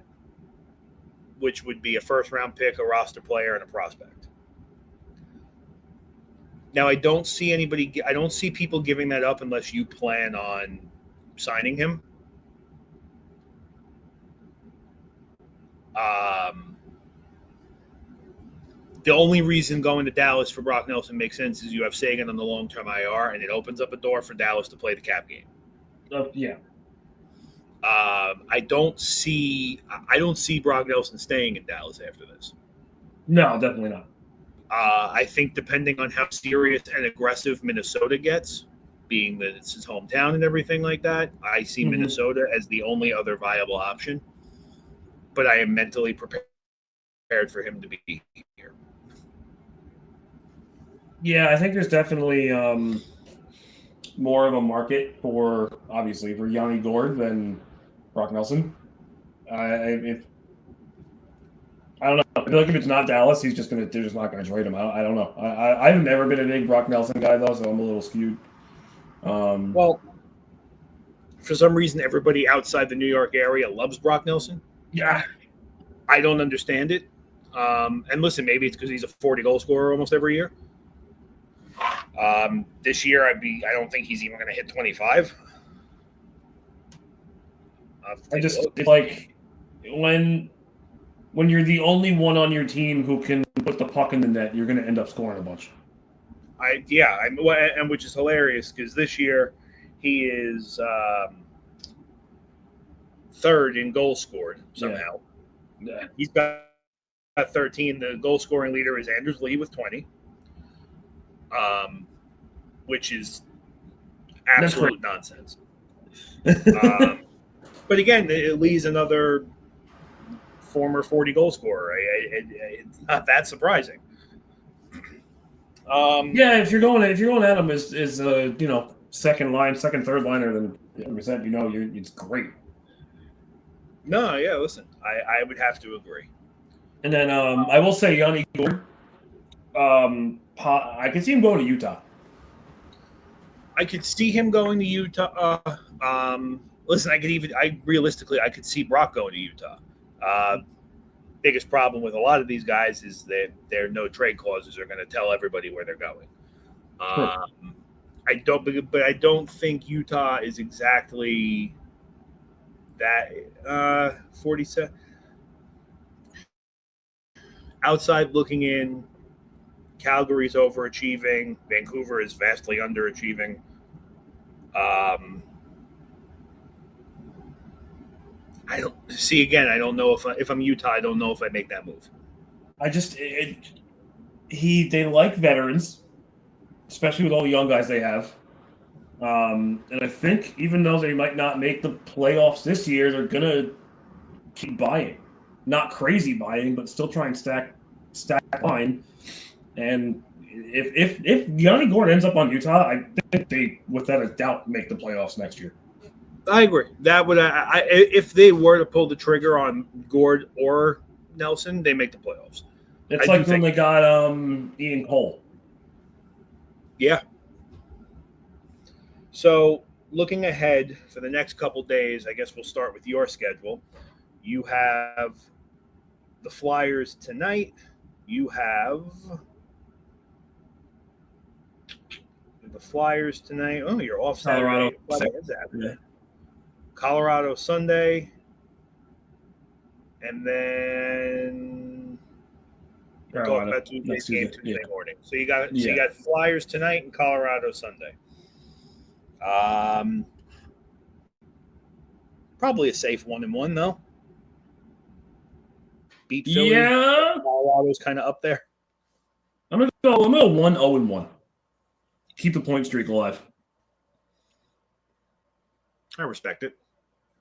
which would be a first-round pick, a roster player, and a prospect. Now, I don't see people giving that up unless you plan on signing him. The only reason going to Dallas for Brock Nelson makes sense is you have Sagan on the long-term IR, and it opens up a door for Dallas to play the cap game. Yeah. I don't see Brock Nelson staying in Dallas after this. No, definitely not. I think depending on how serious and aggressive Minnesota gets, being that it's his hometown and everything like that, I see Minnesota as the only other viable option. But I am mentally prepared for him to be here. Yeah, I think there's definitely more of a market for Yanni Gord than Brock Nelson. I don't know. I feel like if it's not Dallas, they're just not gonna trade him out. I don't know. I've never been a big Brock Nelson guy though, so I'm a little skewed. Well, for some reason, everybody outside the New York area loves Brock Nelson. Yeah, I don't understand it. And listen, maybe it's because he's a 40 goal scorer almost every year. This year, I don't think he's even going to hit 25. it's like when you're the only one on your team who can put the puck in the net, you're going to end up scoring a bunch. And which is hilarious because this year he is third in goals scored somehow. Yeah. He's got 13. The goal scoring leader is Anders Lee with 20, which is absolute nonsense. But again, Lee's another former 40 goal scorer. It's not that surprising. If you're going at him as second line, third liner, then 100%, it's great. No, yeah, listen, I would have to agree. And then I will say Yanni Gord, I can see him going to Utah. I could see him going to Utah. Listen, realistically, I could see Brock going to Utah. Biggest problem with a lot of these guys is that their no trade clauses are going to tell everybody where they're going. Sure. I don't think Utah is exactly that 47. Outside looking in, Calgary's overachieving. Vancouver is vastly underachieving. I don't see again. I don't know if I'm Utah. I don't know if I make that move. They like veterans, especially with all the young guys they have. And I think even though they might not make the playoffs this year, they're gonna keep buying. Not crazy buying, but still try and stack line. And if Yanni Gord ends up on Utah, I think they, without a doubt, make the playoffs next year. I agree. That would if they were to pull the trigger on Gord or Nelson, they make the playoffs. It's like when they got Ian Cole. Yeah. So looking ahead for the next couple days, I guess we'll start with your schedule. You have the Flyers tonight. You have the Flyers tonight. Oh, you're off Saturday. Yeah. Colorado Sunday. And then we'll talk about Tuesday's game Tuesday morning. So you got Flyers tonight and Colorado Sunday. Probably a safe 1-1 though. Beat Philly. Yeah. Colorado's kind of up there. I'm gonna go 1-0-1. Keep the point streak alive. I respect it.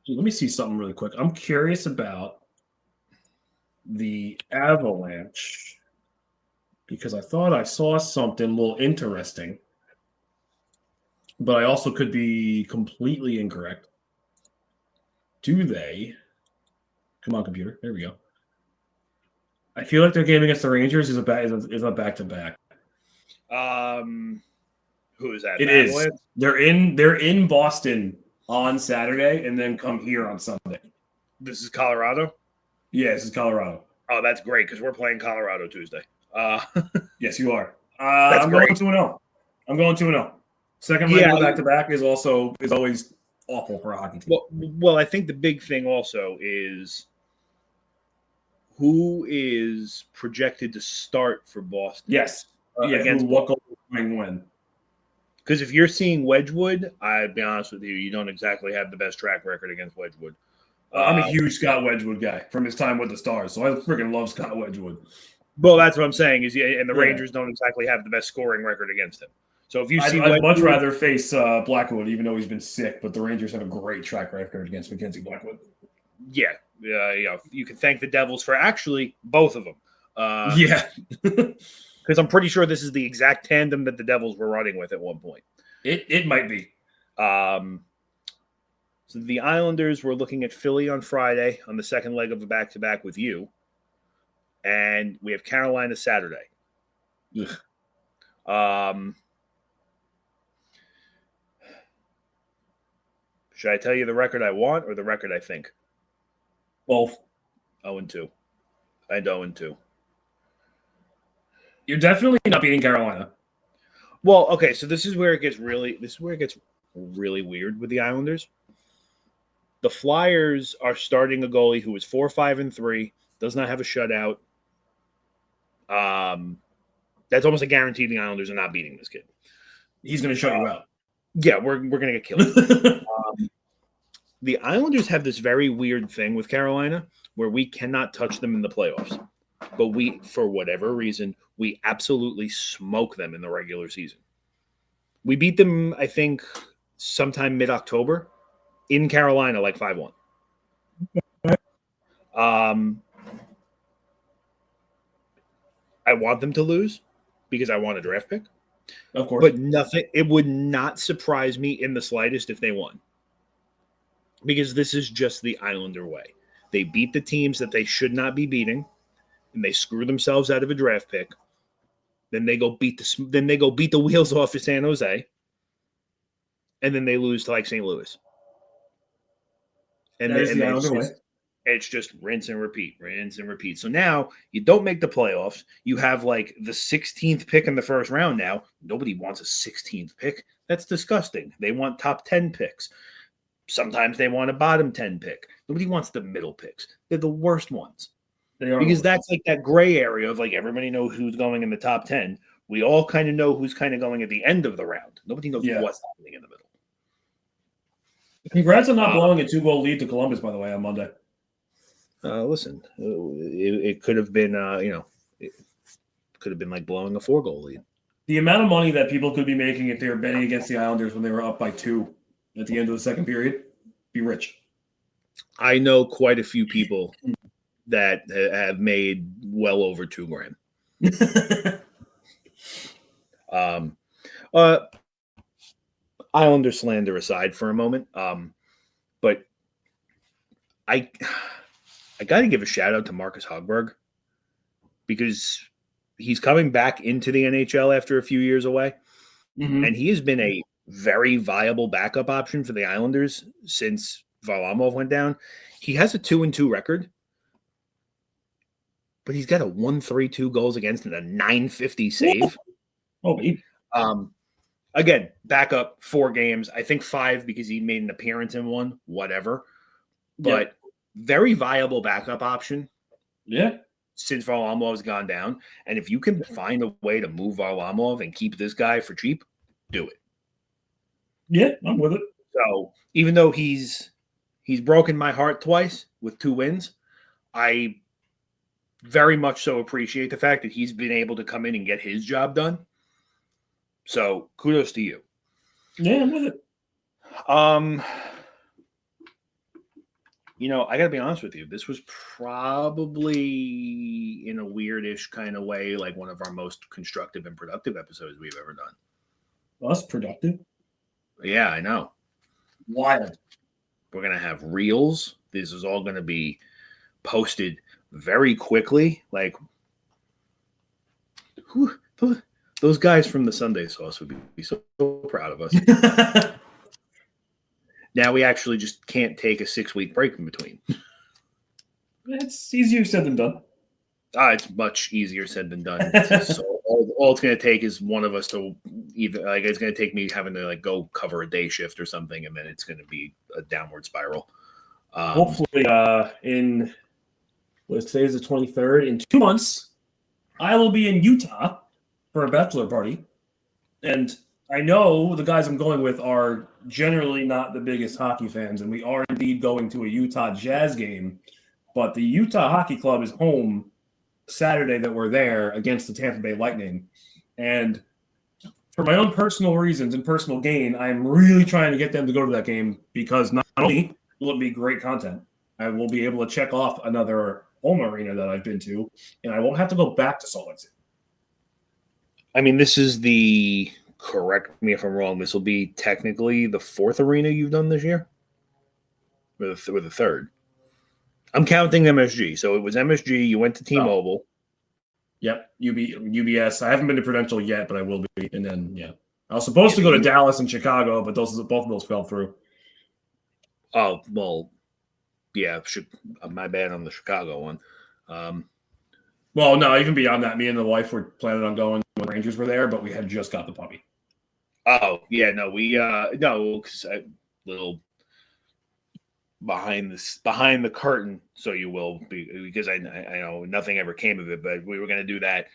Let me see something really quick. I'm curious about the Avalanche because I thought I saw something a little interesting, but I also could be completely incorrect. Do they? Come on, computer. There we go. I feel like their game against the Rangers is a back-to-back. Who is that? It is. They're in Boston on Saturday and then come here on Sunday. This is Colorado? Yeah, this is Colorado. Oh, that's great because we're playing Colorado Tuesday. Yes, you are. I'm going 2-0. I'm going 2-0. Second leg back-to-back is always awful for a hockey team. Well, I think the big thing also is who is projected to start for Boston. Yes. Against what goal win? Because if you're seeing Wedgwood, I'll be honest with you, you don't exactly have the best track record against Wedgwood. I'm a huge Scott Wedgwood guy from his time with the Stars, so I freaking love Scott Wedgwood. Well, that's what I'm saying and the Rangers don't exactly have the best scoring record against him. So if you see, I'd much rather face Blackwood, even though he's been sick. But the Rangers have a great track record against Mackenzie Blackwood. Yeah, you can thank the Devils for actually both of them. Because I'm pretty sure this is the exact tandem that the Devils were running with at one point. It might be. So the Islanders were looking at Philly on Friday on the second leg of a back-to-back with you. And we have Carolina Saturday. Should I tell you the record I want or the record I think? Both. 0-2. I 0-2. You're definitely not beating Carolina. Well, okay, so this is where it gets really weird with the Islanders. The Flyers are starting a goalie who is 4-5-3, does not have a shutout. That's almost a guarantee the Islanders are not beating this kid. He's going to shut you out. Yeah, we're going to get killed. The Islanders have this very weird thing with Carolina where we cannot touch them in the playoffs. But we, for whatever reason, we absolutely smoke them in the regular season. We beat them, I think, sometime mid-October in Carolina, like 5-1. I want them to lose because I want a draft pick. Of course. But it would not surprise me in the slightest if they won. Because this is just the Islander way. They beat the teams that they should not be beating, and they screw themselves out of a draft pick. Then they go beat the wheels off of San Jose. and then they lose to like St. Louis. And That is the Islander way. It's just rinse and repeat, rinse and repeat. So now you don't make the playoffs. You have like the 16th pick in the first round now. Nobody wants a 16th pick. That's disgusting. They want top 10 picks. Sometimes they want a bottom 10 pick. Nobody wants the middle picks. They're the worst ones. They are because that's like that gray area of like everybody knows who's going in the top 10. We all kind of know who's kind of going at the end of the round. Nobody knows what's happening in the middle. Congrats on not blowing a 2-goal lead to Columbus, by the way, on Monday. Listen, it could have been, it could have been like blowing a 4-goal lead. The amount of money that people could be making if they were betting against the Islanders when they were up by 2 at the end of the second period, be rich. I know quite a few people that have made well over $2,000. Islander slander aside for a moment, but I got to give a shout out to Marcus Hogberg because he's coming back into the NHL after a few years away, and he has been a very viable backup option for the Islanders since Varlamov went down. He has a 2-2 record, but he's got a 1.32 goals against and a 950 save. Oh, baby. Again, backup 4 games. I think 5 because he made an appearance in 1, whatever. But very viable backup option. Yeah. Since Varlamov has gone down. And if you can find a way to move Varlamov and keep this guy for cheap, do it. Yeah, I'm with it. So even though he's broken my heart twice with 2 wins, I very much so appreciate the fact that he's been able to come in and get his job done. So kudos to you. Yeah, I'm with it. I got to be honest with you. This was probably in a weirdish kind of way, like one of our most constructive and productive episodes we've ever done. Us productive? Yeah, I know. Wild. We're going to have reels. This is all going to be posted very quickly. Like, those guys from the Sunday Sauce would be so proud of us. Now we actually just can't take a 6-week break in between. It's easier said than done. It's much easier said than done. So all it's going to take is one of us to either it's going to take me having to go cover a day shift or something, and then it's going to be a downward spiral. Hopefully, today's the 23rd. In 2 months, I will be in Utah for a bachelor party, and I know the guys I'm going with are generally not the biggest hockey fans, and we are indeed going to a Utah Jazz game. But the Utah Hockey Club is home Saturday that we're there against the Tampa Bay Lightning. And for my own personal reasons and personal gain, I'm really trying to get them to go to that game because not only will it be great content, I will be able to check off another home arena that I've been to, and I won't have to go back to Salt Lake City. I mean, this is correct me if I'm wrong, this will be technically the 4th arena you've done this year? Or the 3rd? I'm counting MSG. So it was MSG, you went to T-Mobile. Yep, UBS. I haven't been to Prudential yet, but I will be. And then, I was supposed to go to Dallas and Chicago, but both of those fell through. Oh, well, yeah, my bad on the Chicago one. Well, no, even beyond that, me and the wife were planning on going when the Rangers were there, but we had just got the puppy. Oh, yeah, no, because little behind the curtain, so you will be, because I know nothing ever came of it, but we were going to do that.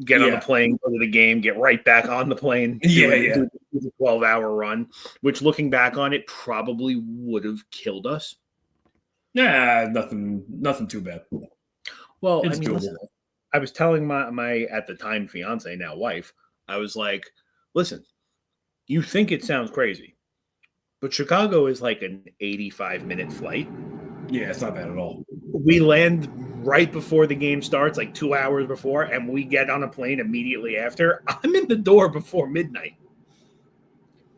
Get on the plane, go to the game, get right back on the plane. Do the 12-hour run, which looking back on it probably would have killed us. Yeah, nothing too bad. Well, listen, I was telling my at the time fiance, now wife, I was like, listen, you think it sounds crazy, but Chicago is like an 85-minute flight. Yeah, it's not bad at all. We land right before the game starts, like 2 hours before, and we get on a plane immediately after. I'm in the door before midnight.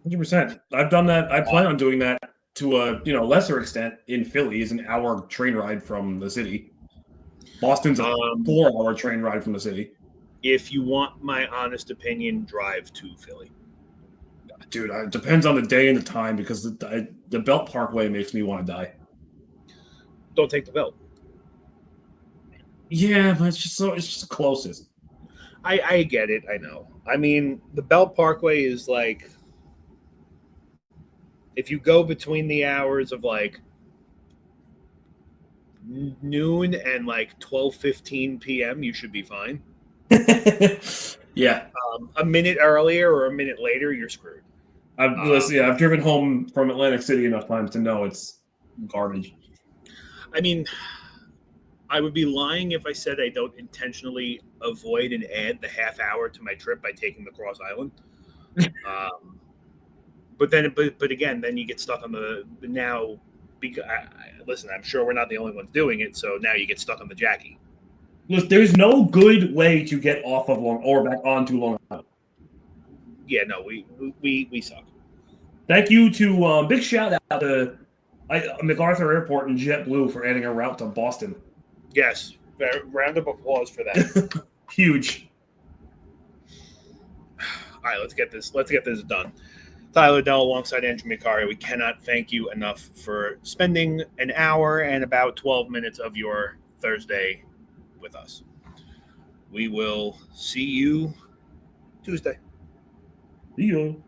100%. I've done that. I plan on doing that to a lesser extent in Philly. Is an hour train ride from the city. Boston's a 4-hour train ride from the city. If you want my honest opinion, drive to Philly. Dude, it depends on the day and the time because the Belt Parkway makes me want to die. Don't take the belt. Yeah, but it's just the closest. I get it. I know. I mean, the Belt Parkway is like if you go between the hours of like noon and like 12:15 p.m., you should be fine. Yeah, A minute earlier or a minute later, you're screwed. I've driven home from Atlantic City enough times to know it's garbage. I mean, I would be lying if I said I don't intentionally avoid and add the half hour to my trip by taking the Cross Island. But again, then you get stuck on the now. Because listen, I'm sure we're not the only ones doing it. So now you get stuck on the Jackie. Look, there's no good way to get off of Long or back onto Long Island. Yeah, no, we suck. Thank you to big shout out to MacArthur Airport and JetBlue for adding a route to Boston. Yes, round of applause for that. Huge. All right, let's get this done. Tyler Dell alongside Andrew Mikari. We cannot thank you enough for spending an hour and about 12 minutes of your Thursday with us. We will see you Tuesday. See you.